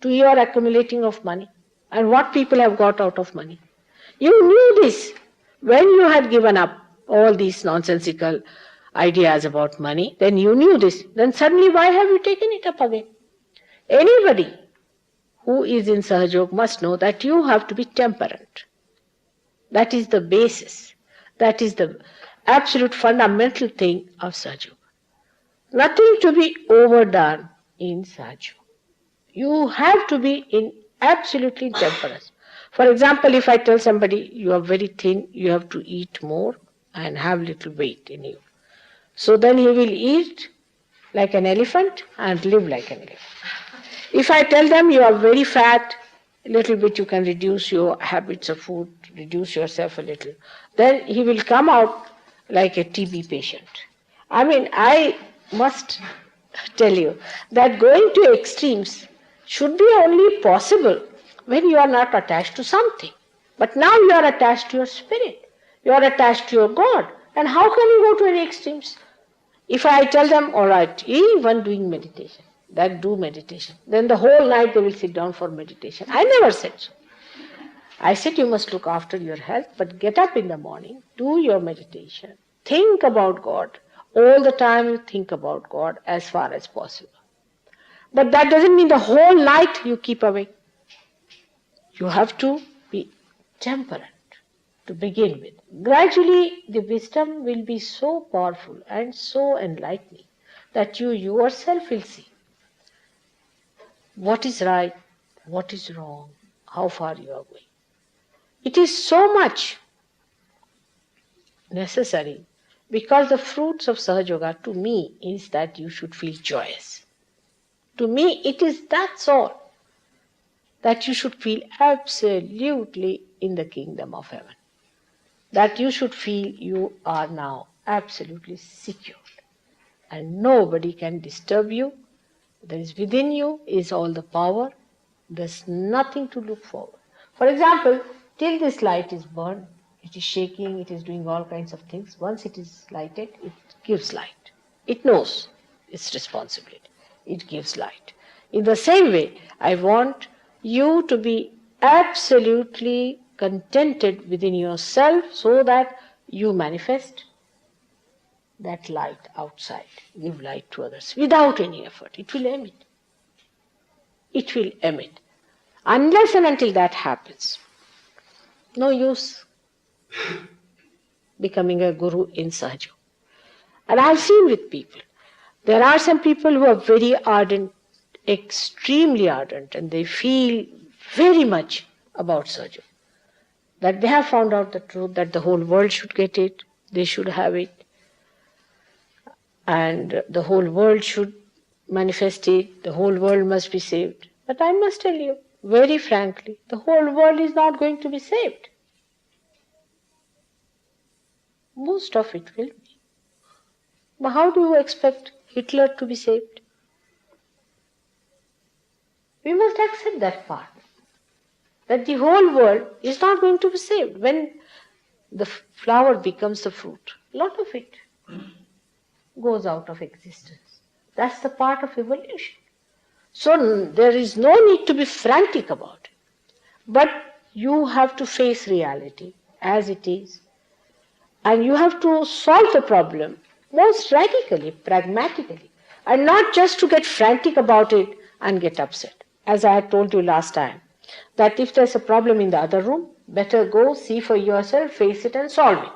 To your accumulating of money. And what people have got out of money. You knew this when you had given up all these nonsensical ideas about money. Then you knew this. Then suddenly why have you taken it up again? Anybody who is in Sahajog must know that you have to be temperate. That is the basis. That is the absolute fundamental thing of Sahajog. Nothing to be overdone in Sahajog. You have to be in absolutely temperance. For example, if I tell somebody you are very thin, you have to eat more and have little weight in you. So then he will eat like an elephant and live like an elephant. If I tell them you are very fat, a little bit you can reduce your habits of food, reduce yourself a little, then he will come out like a TB patient. I mean, I must tell you that going to extremes should be only possible when you are not attached to something. But now you are attached to your spirit. You are attached to your God. And how can you go to any extremes? If I tell them, all right, even doing meditation, that do meditation, then the whole night they will sit down for meditation. I never said so. I said you must look after your health, but get up in the morning, do your meditation, think about God. All the time you think about God as far as possible. But that doesn't mean the whole night you keep awake. You have to be temperate to begin with. Gradually, the wisdom will be so powerful and so enlightening that you yourself will see what is right, what is wrong, how far you are going. It is so much necessary because the fruits of Sahaja Yoga to me is that you should feel joyous. To me, it is that's all. That you should feel absolutely in the kingdom of heaven. That you should feel you are now absolutely secure. And nobody can disturb you. There is within you is all the power. There's nothing to look forward. For example, till this light is burned, it is shaking, it is doing all kinds of things. Once it is lighted, it gives light. It knows its responsibility. It gives light. In the same way, I want you to be absolutely contented within yourself so that you manifest that light outside. Give light to others without any effort. It will emit. It will emit. Unless and until that happens, no use becoming a guru in Sahaja. And I've seen with people, there are some people who are very ardent, extremely ardent, and they feel very much about Sahaja. That they have found out the truth, that the whole world should get it, they should have it, and the whole world should manifest it, the whole world must be saved. But I must tell you, very frankly, the whole world is not going to be saved. Most of it will be. But how do you expect Hitler to be saved? We must accept that part. That the whole world is not going to be saved. When the flower becomes the fruit, a lot of it goes out of existence. That's the part of evolution. So there is no need to be frantic about it. But you have to face reality as it is And you have to solve the problem most radically, pragmatically, and not just to get frantic about it and get upset. As I had told you last time, that if there's a problem in the other room, better go see for yourself, face it and solve it.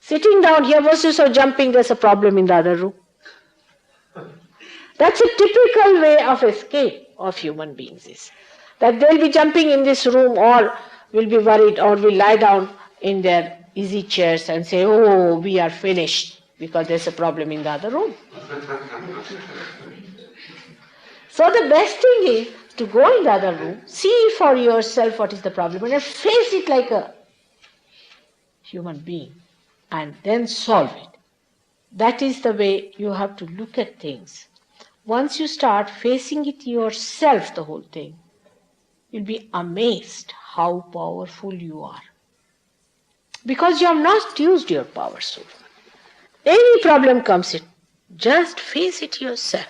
Sitting down here versus jumping, there's a problem in the other room. That's a typical way of escape of human beings is that they'll be jumping in this room or will be worried or will lie down in their easy chairs and say, oh, we are finished because there's a problem in the other room. So the best thing is to go in the other room, see for yourself what is the problem and face it like a human being and then solve it. That is the way you have to look at things. Once you start facing it yourself, the whole thing, you'll be amazed how powerful you are. Because you have not used your power so far. Any problem comes in, just face it yourself.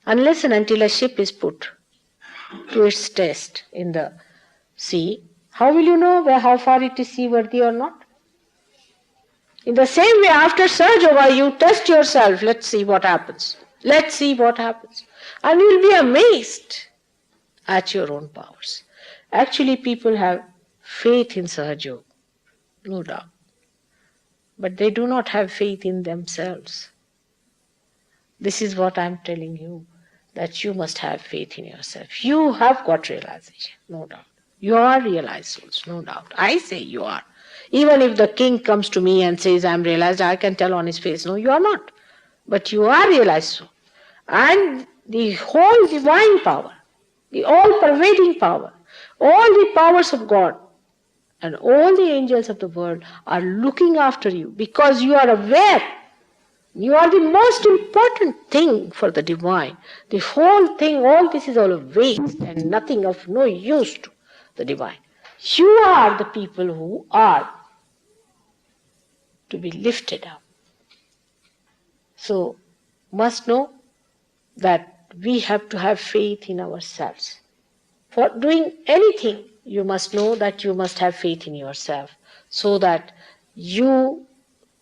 Unless and until a ship is put to its test in the sea, how will you know how far it is seaworthy or not? In the same way, after surge over, you test yourself. Let's see what happens. Let's see what happens. And you'll be amazed at your own powers. Actually, people have faith in Sahaja, no doubt. But they do not have faith in themselves. This is what I'm telling you, that you must have faith in yourself. You have got realization, no doubt. You are realized souls, no doubt. I say you are. Even if the king comes to me and says, I'm realized, I can tell on his face, no, you are not. But you are realized soul. And the whole divine power, the all-pervading power, all the powers of God, and all the angels of the world are looking after you because you are aware. You are the most important thing for the divine. The whole thing, all this is all a waste and nothing of no use to the divine. You are the people who are to be lifted up. So, must know that we have to have faith in ourselves. For doing anything, you must know that you must have faith in yourself so that you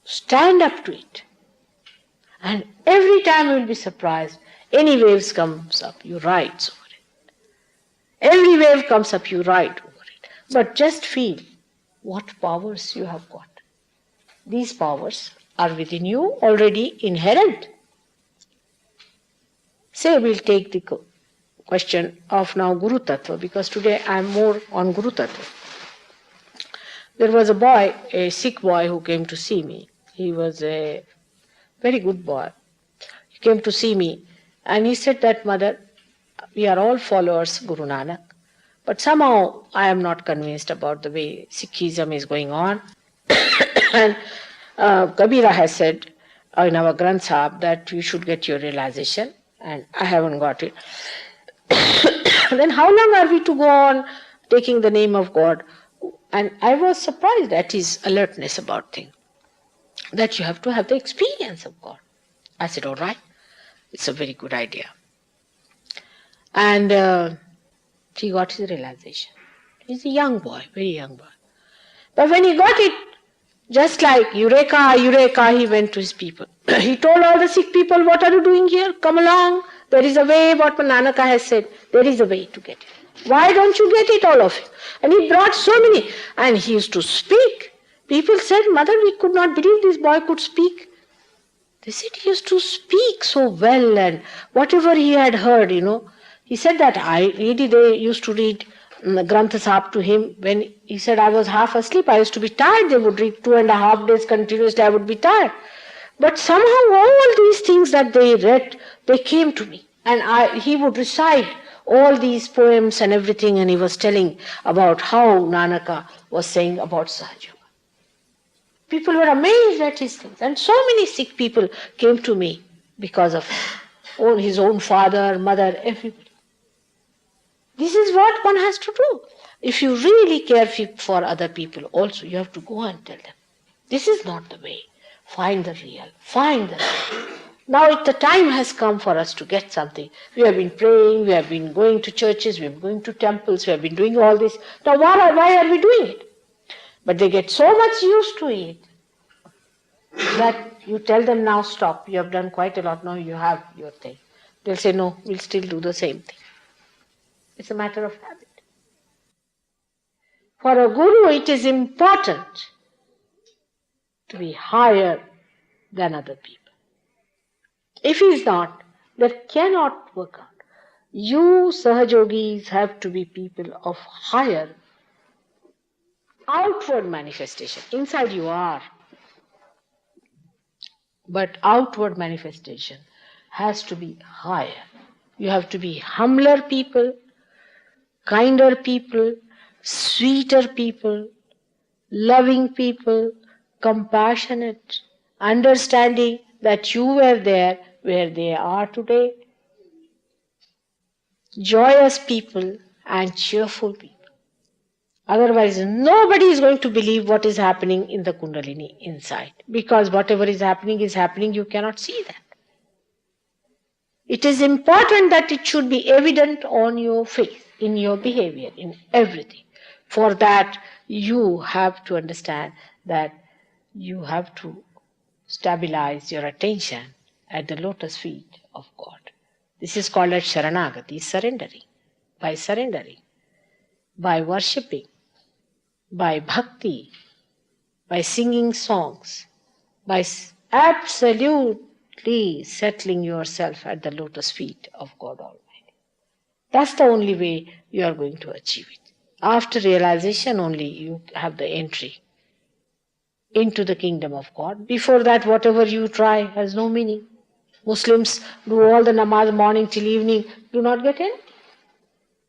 stand up to it. And every time you will be surprised, any waves comes up, you ride over it. Every wave comes up, you ride over it. But just feel what powers you have got. These powers are within you already inherent. Say we'll take the question of now Guru Tattva, because today I am more on Guru Tattva. There was a boy, a Sikh boy who came to see me. He was a very good boy. He came to see me and he said that, Mother, we are all followers of Guru Nanak, but somehow I am not convinced about the way Sikhism is going on. And Kabira has said in our Granth Sahib that you should get your realization, and I haven't got it. Then how long are we to go on taking the name of God? And I was surprised at his alertness about things, that you have to have the experience of God. I said, all right, it's a very good idea. And he got his realization. He's a young boy, very young boy. But when he got it, just like Eureka, Eureka, he went to his people. He told all the Sikh people, what are you doing here? Come along. There is a way, what Nanaka has said. There is a way to get it. Why don't you get it, all of you? And he brought so many. And he used to speak. People said, Mother, we could not believe this boy could speak. They said he used to speak so well, and whatever he had heard, He said that they used to read Granth Sahib to him. When he said I was half asleep, I used to be tired. They would read 2.5 days continuously, I would be tired. But somehow all these things that they read, they came to me. And he would recite all these poems and everything, and he was telling about how Nanaka was saying about Sahaja. People were amazed at his things. And so many Sikh people came to me because of his own father, mother, everybody. This is what one has to do. If you really care for other people also, you have to go and tell them, this is not the way. Find the real. Find the real. Now the time has come for us to get something. We have been praying, we have been going to churches, we have been going to temples, we have been doing all this. Now why are we doing it? But they get so much used to it that you tell them now stop, you have done quite a lot, now you have your thing. They'll say no, we'll still do the same thing. It's a matter of habit. For a guru, it is important to be higher than other people. If he is not, that cannot work out. You Sahajogis have to be people of higher outward manifestation. Inside you are, but outward manifestation has to be higher. You have to be humbler people, kinder people, sweeter people, loving people, compassionate, understanding that you were there where they are today, joyous people and cheerful people. Otherwise, nobody is going to believe what is happening in the Kundalini inside, because whatever is happening, you cannot see that. It is important that it should be evident on your face, in your behavior, in everything. For that, you have to understand that you have to stabilize your attention at the lotus feet of God. This is called as Sharanagati, surrendering. By worshipping, by bhakti, by singing songs, by absolutely settling yourself at the lotus feet of God Almighty. That's the only way you are going to achieve it. After realization only you have the entry into the kingdom of God. Before that, whatever you try has no meaning. Muslims do all the namaz morning till evening, do not get anything.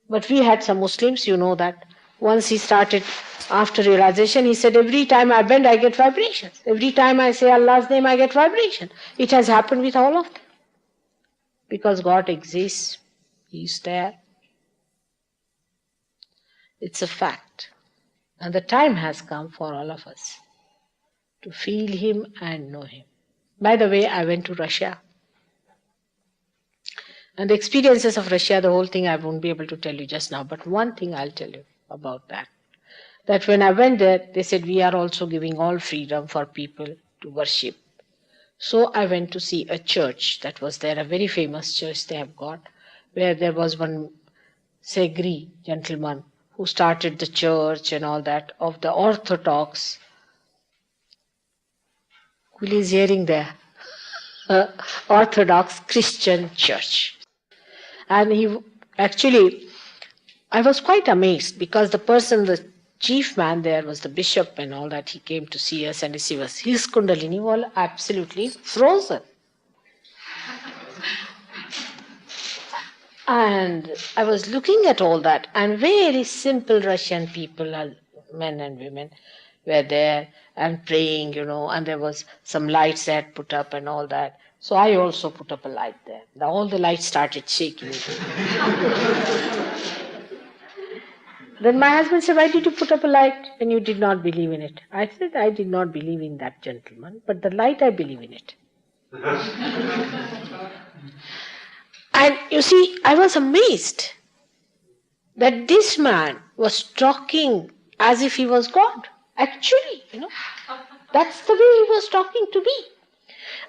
But we had some Muslims, you know that. Once he started, after realization, he said, every time I bend, I get vibrations. Every time I say Allah's name, I get vibration. It has happened with all of them. Because God exists. He is there. It's a fact. And the time has come for all of us to feel Him and know Him. By the way, I went to Russia. And the experiences of Russia, the whole thing I won't be able to tell you just now, but one thing I'll tell you about that. That when I went there, they said, we are also giving all freedom for people to worship. So I went to see a church that was there, a very famous church they have got, where there was one Segri gentleman who started the church and all that, of the Orthodox. Who is hearing there? Orthodox Christian church. And I was quite amazed because the chief man there was the bishop and all that. He came to see us and receive us. His Kundalini was absolutely frozen. And I was looking at all that, and very simple Russian people, men and women, were there and praying, and there was some lights they had put up and all that. So I also put up a light there. All the lights started shaking. Then my husband said, why did you put up a light when you did not believe in it? I said, I did not believe in that gentleman, but the light, I believe in it. And you see, I was amazed that this man was talking as if he was God. Actually, that's the way he was talking to me.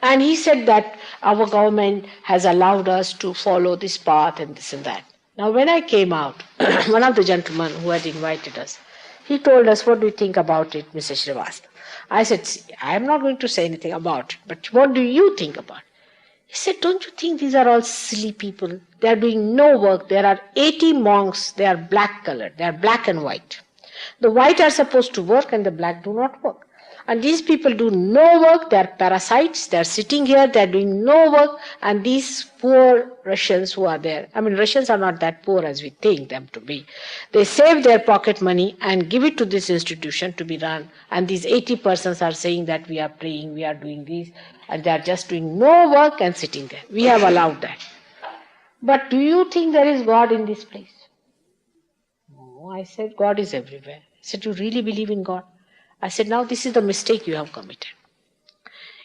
And he said that our government has allowed us to follow this path and this and that. Now, when I came out, one of the gentlemen who had invited us, he told us, what do you think about it, Mr. Srivastava? I said, I am not going to say anything about it, but what do you think about it? He said, don't you think these are all silly people? They are doing no work. There are 80 monks. They are black colored. They are black and white. The white are supposed to work and the black do not work. And these people do no work. They are parasites. They are sitting here. They are doing no work. And these poor Russians who are there, Russians are not that poor as we think them to be. They save their pocket money and give it to this institution to be run. And these 80 persons are saying that we are praying, we are doing this, and they are just doing no work and sitting there. We have allowed that. But do you think there is God in this place? No, I said, God is everywhere. I said, you really believe in God? I said, now this is the mistake you have committed.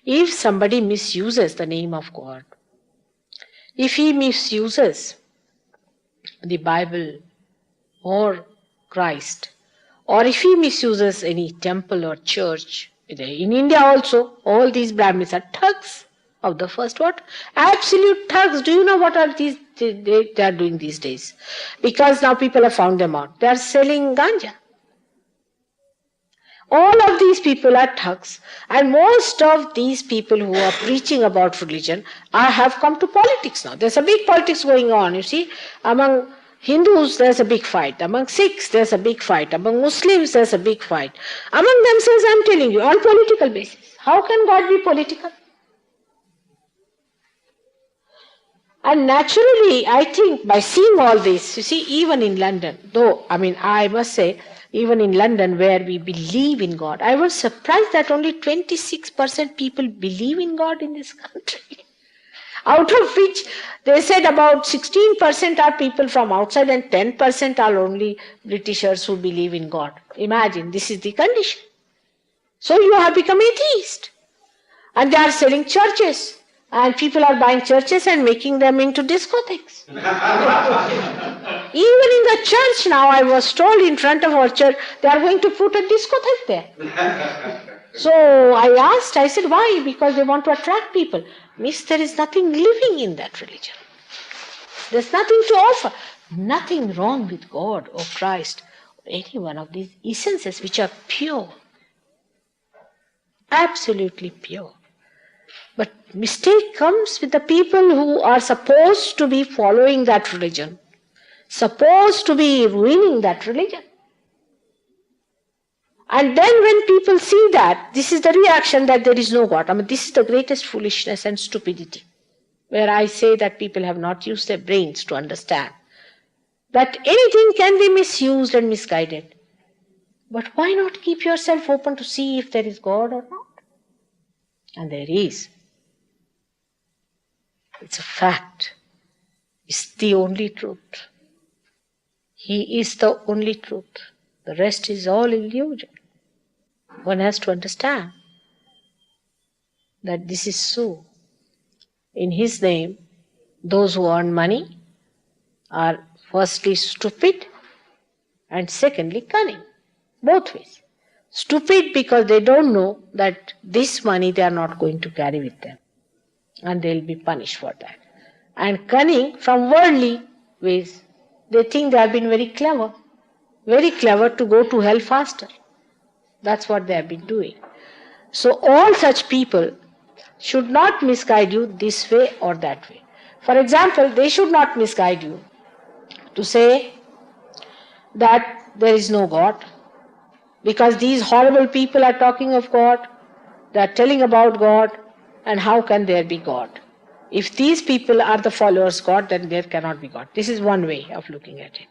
If somebody misuses the name of God, if he misuses the Bible or Christ, or if he misuses any temple or church In India also, all these Brahmins are thugs of the first what? Absolute thugs. Do you know what are these they are doing these days? Because now people have found them out. They are selling ganja. All of these people are thugs, and most of these people who are preaching about religion have come to politics now. There's a big politics going on, you see. Among Hindus, there's a big fight. Among Sikhs, there's a big fight. Among Muslims, there's a big fight. Among themselves, I'm telling you, on political basis. How can God be political? And naturally, I think by seeing all this, you see, even in London, though, I must say, even in London where we believe in God, I was surprised that only 26% people believe in God in this country. Out of which they said about 16% are people from outside and 10% are only Britishers who believe in God. Imagine, this is the condition. So you have become atheist. And they are selling churches. And people are buying churches and making them into discotheques. Even in the church now, I was told in front of our church, they are going to put a discotheque there. So I asked, I said, why? Because they want to attract people. Miss, there is nothing living in that religion. There's nothing to offer. Nothing wrong with God or Christ or any one of these essences which are pure. Absolutely pure. But mistake comes with the people who are supposed to be following that religion, supposed to be ruining that religion. And then when people see that, this is the reaction that there is no God. This is the greatest foolishness and stupidity, where I say that people have not used their brains to understand that anything can be misused and misguided. But why not keep yourself open to see if there is God or not? And there is. It's a fact. It's the only truth. He is the only truth. The rest is all illusion. One has to understand that this is so. In His name, those who earn money are firstly stupid and secondly cunning. Both ways. Stupid because they don't know that this money they are not going to carry with them and they will be punished for that. And cunning from worldly ways. They think they have been very clever to go to hell faster. That's what they have been doing. So all such people should not misguide you this way or that way. For example, they should not misguide you to say that there is no God, because these horrible people are talking of God, they are telling about God, and how can there be God? If these people are the followers of God, then there cannot be God. This is one way of looking at it.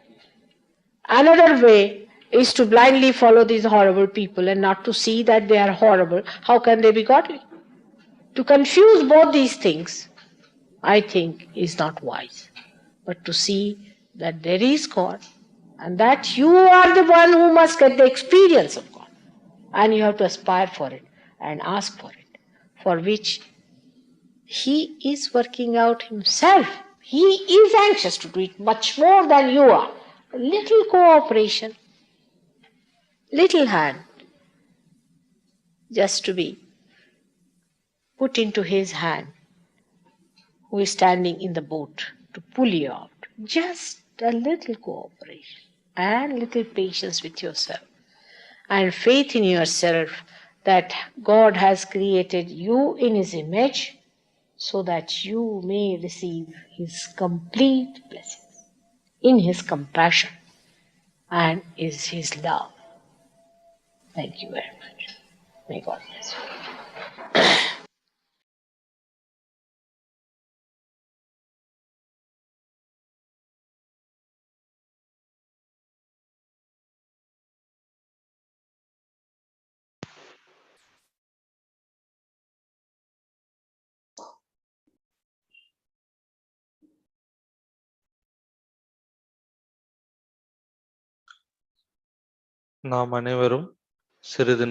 Another way is to blindly follow these horrible people and not to see that they are horrible. How can they be godly? To confuse both these things, I think, is not wise. But to see that there is God and that you are the one who must get the experience of God. And you have to aspire for it and ask for it, for which He is working out Himself. He is anxious to do it much more than you are. A little cooperation, little hand, just to be put into His hand, who is standing in the boat to pull you out. Just a little cooperation and little patience with yourself and faith in yourself that God has created you in His image so that you may receive His complete blessings in His compassion and is His love. Thank you very much. May God bless you. நாம் அனைவரும் சிறிது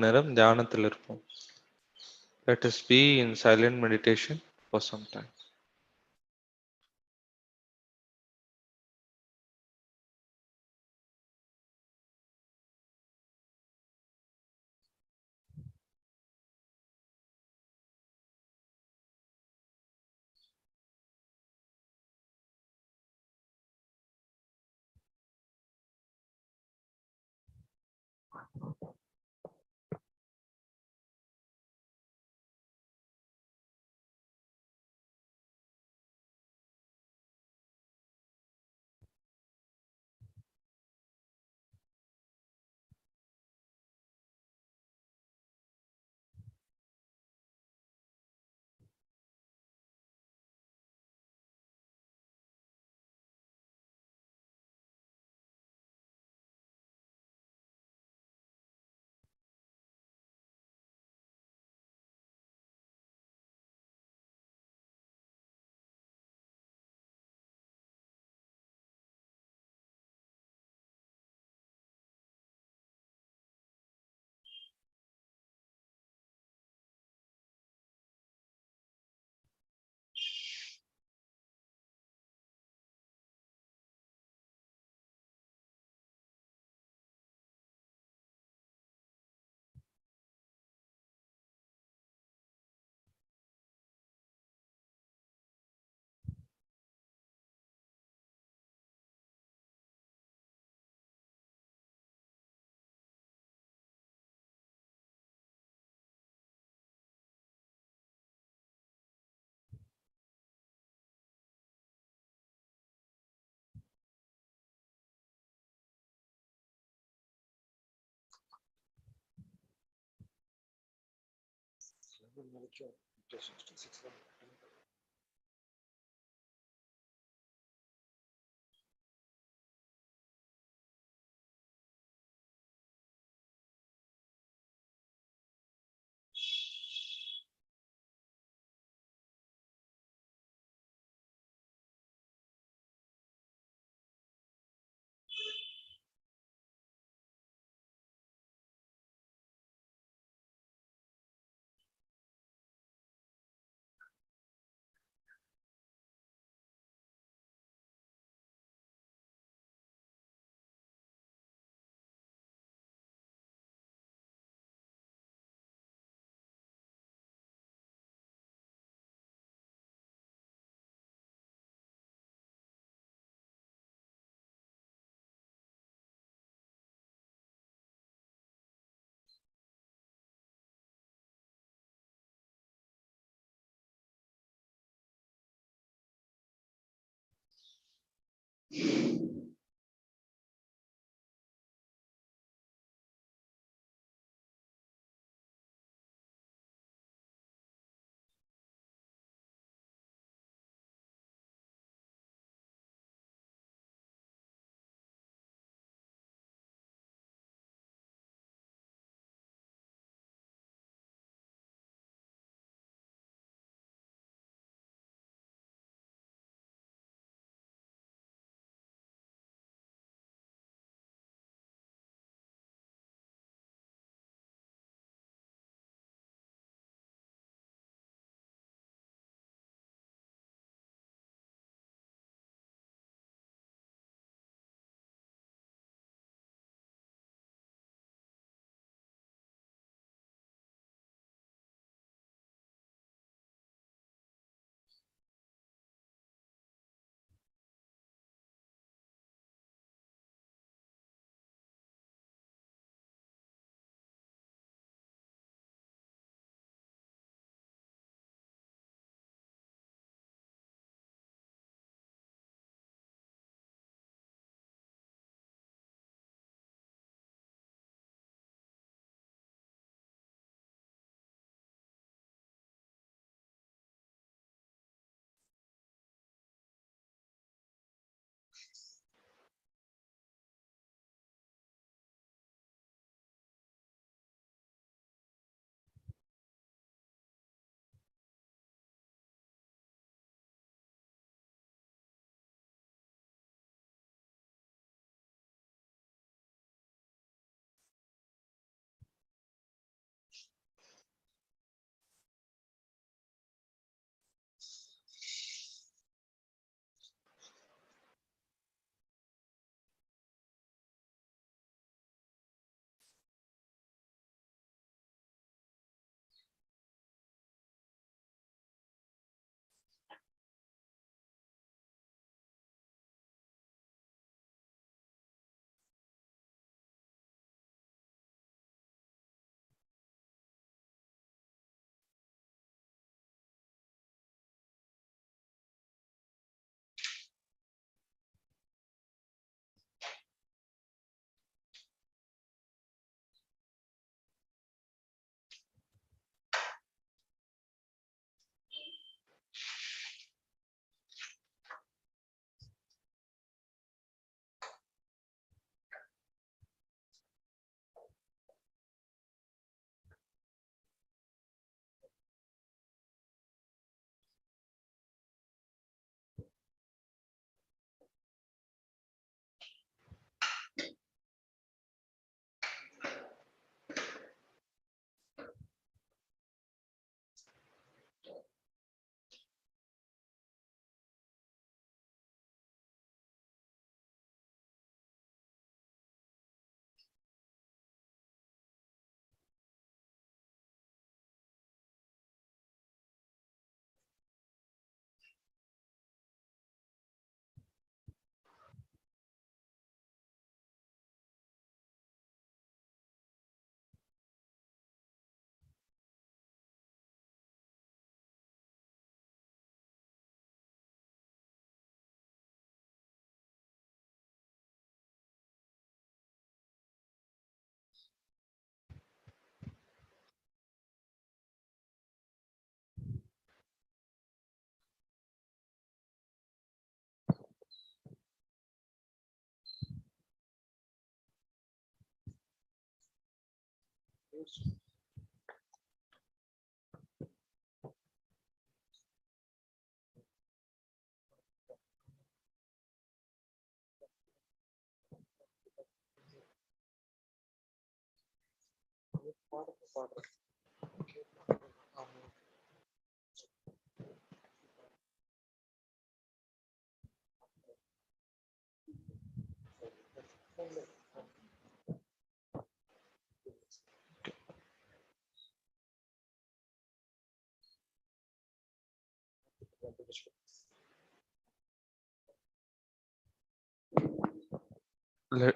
நேரம் தியானத்தில் இருப்போம். Let us be in silent meditation for some time.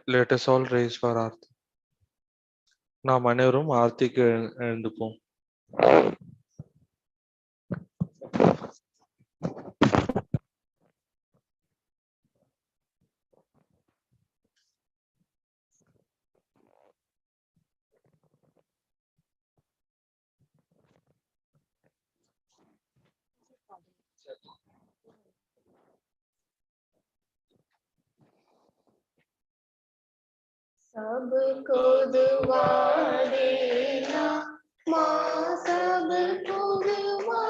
Let us all raise for Aarti. நாம் அனைவரும் ஆர்த்திக்கு எழுந்துப்போம். सबको दुआ देना माँ, सबको दुआ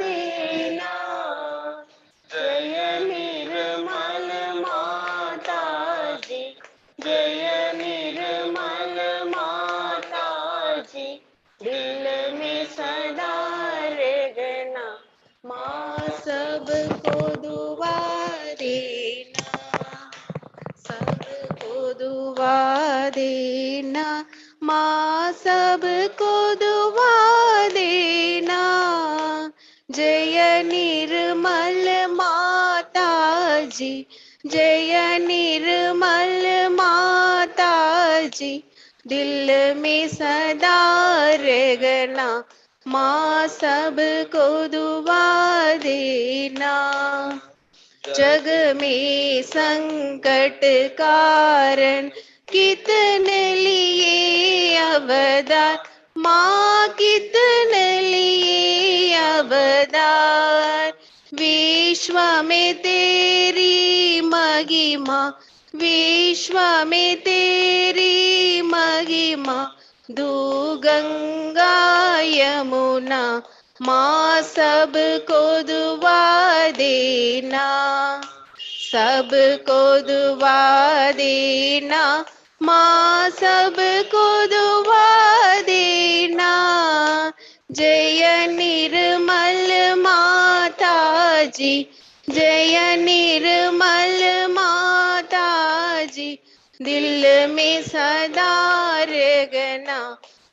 देना। जय निर्मल माता जी, जय निर्मल माता जी, दिल में सदा रहना माँ, सबको दुआ देना, सबको दुआ देना माँ, सबको दुआ देना। जय निर्मल माता जी, जय निर्मल माता जी, दिल में सदा रहना माँ, सबको दुआ देना। जग में संकट कारण कितने लिए अवतार माँ, कितने लिए अवतार। विश्व में तेरी महिमा, विश्व में तेरी महिमा, दू गंगा यमुना माँ, सबको दुआ देना, सबको दुआ देना माँ, सबको दुआ देना। जय निर्मल माता जी, जय निर्मल माता जी, दिल में सदा रहना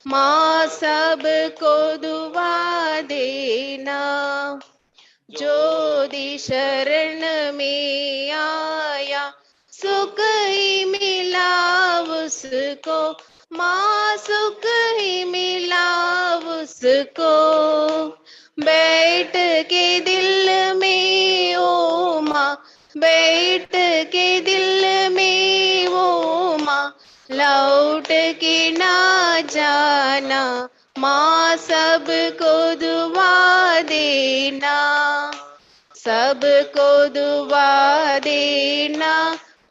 माँ, सबको दुआ देना। जो दी शरण में आया सुख ही मिला उसको माँ, सुख ही मिला उसको। बैठ के दिल में ओ माँ, बैठ के दिल में ओ माँ, लौट के ना जाना माँ, सबको दुआ देना, सबको दुआ देना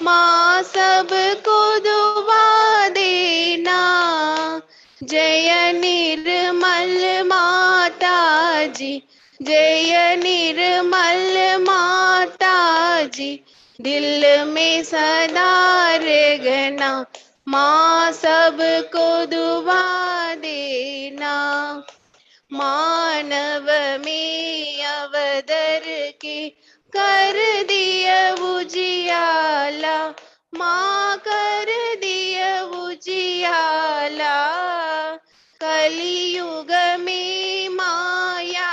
माँ, सबको दुआ देना। जय निर्मल माता जी, जय निर्मल माता जी, दिल में सदा रहना माँ, सबको दुआ देना। मानव में अवदर के कर दिया उजियाला माँ, कर दिया उजियाला। कलियुग में माया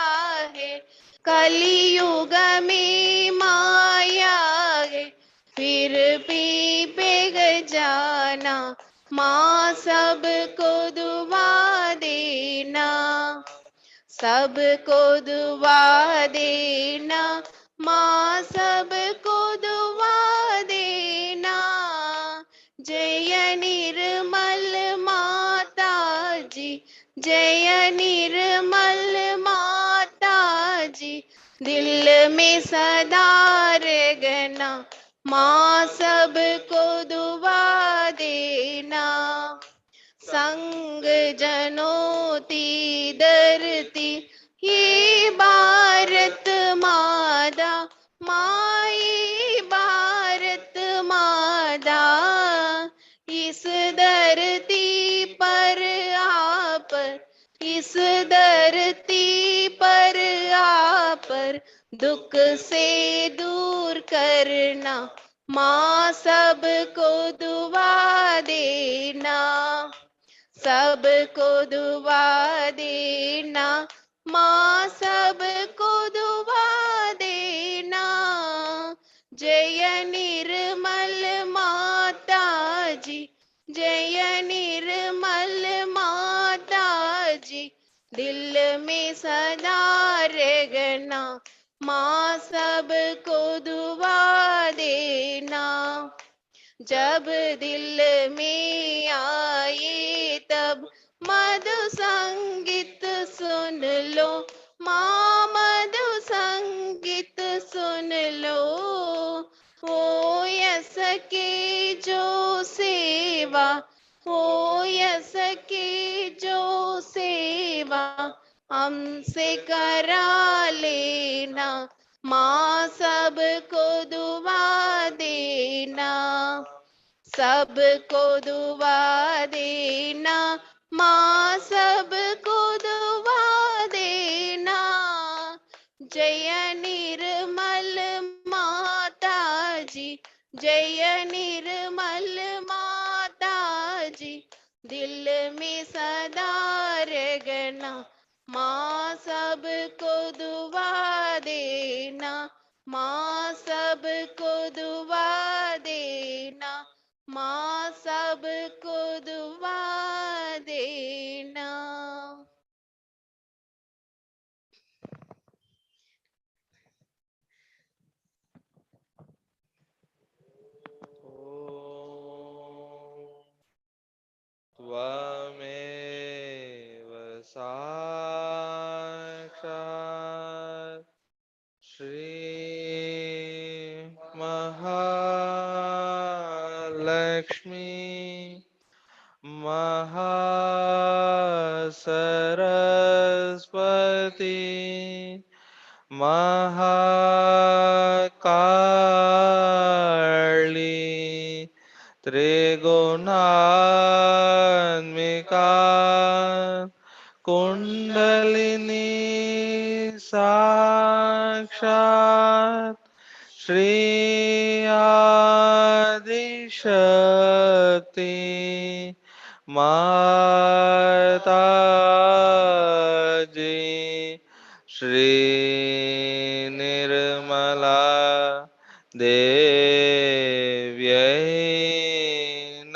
है, कलियुग में माया है, फिर भी पे जाना माँ, सबको दुआ देना, सबको दुआ देना माँ, सबको दुआ देना। जय निर्मल माता जी, जय निर्मल माता जी, दिल में सदा रहना माँ, सबको दुआ देना, संग जनोती धरती ये भारत माता माई भारत माता। इस धरती पर आप इस धरती पर आप दुख से दूर करना माँ सबको दुआ देना सबको दुआ देना माँ सबको दुआ देना। जय निर्मल माता जी जय निर्मल माता जी दिल में सदा रहना माँ सबको दुआ देना। जब दिल में आए तब मधु संगीत सुन लो माँ मधु संगीत सुन लो। हो यस की जो सेवा हो यस की जो सेवा हमसे करा लेना माँ सबको दुआ देना सबको दुआ देना माँ सबको दुआ देना। जय निर्मल माता जी जय निर्मल माता जी दिल में सदा रहना माँ सबको दुआ देना माँ सबको दुआ देना माँ सबको दुआ देना। त्वमेव साक्षात् श्री महालक्ष्मी महासरस्वती महाकाली त्रिगुणात्मिका कुंडलिनी साक्षात् श्री आदिशक्ति माता जी श्री निर्मला देव्यै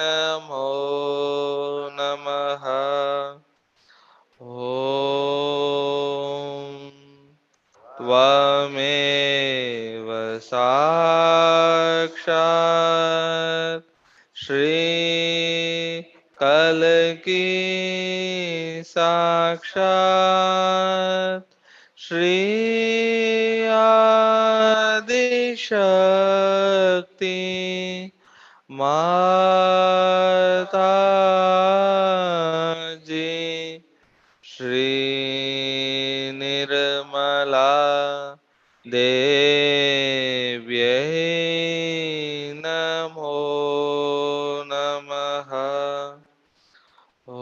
नमो नमः। ॐ त्वमेव साक्षात् श्री कल्की साक्षात् श्री आदिशक्ति माता जी श्री निर्मला देव्यै नमो नमः। ॐ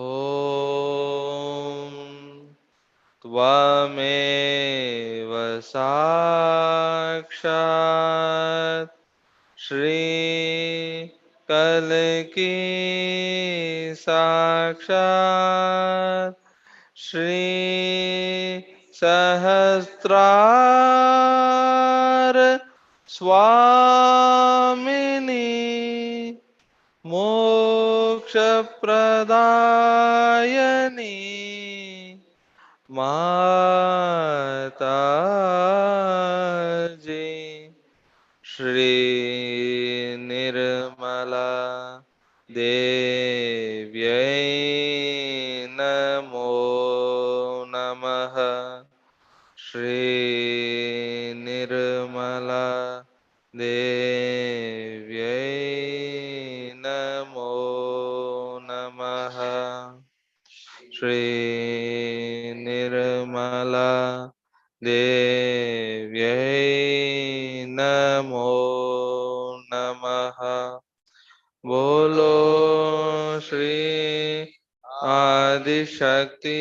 त्वमेव साक्षात् श्री कल्की साक्षात् श्री सहस्रार स्वामिनी मोक्ष प्रदायनी माता जी श्री निर्मला देव्यै नमो नमः। श्री निर्मला देव्यै नमो नमः। श्री निर्मला देव्यै नमो नमः। बोलो श्री आदिशक्ति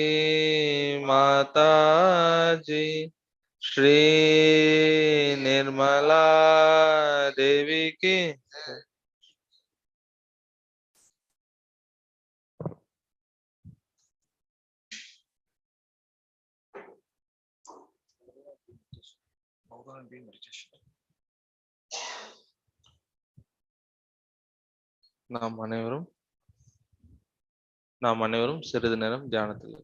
माता जी, श्री निर्मला देवी की। நாம் அனைவரும் சிறிது நேரம் தியானத்தில்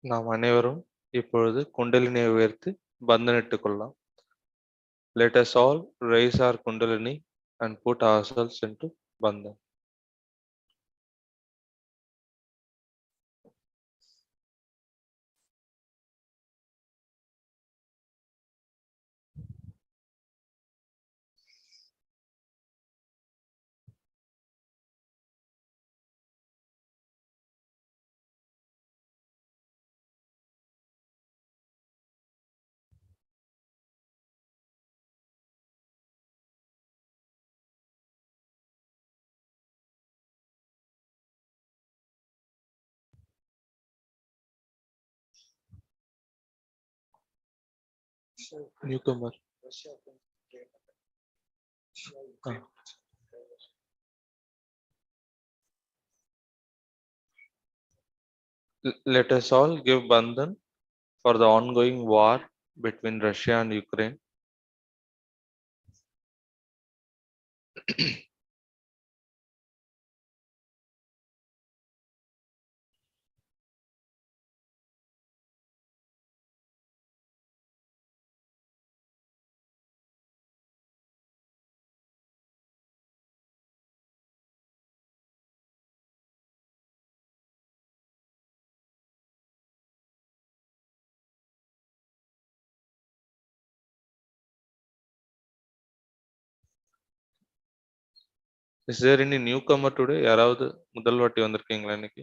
நாம் அனைவரும் இப்பொழுது குண்டலினியை உயர்த்தி பந்தனிட்டுக் கொள்ளலாம். Let us all raise our kundalini and put ourselves into bandhan. Newcomer. Ah. Let us all give bandhan for the ongoing war between Russia and Ukraine. Is there any newcomer today? யாராவது முதல் வாட்டி வந்திருக்கீங்களா இன்னைக்கு?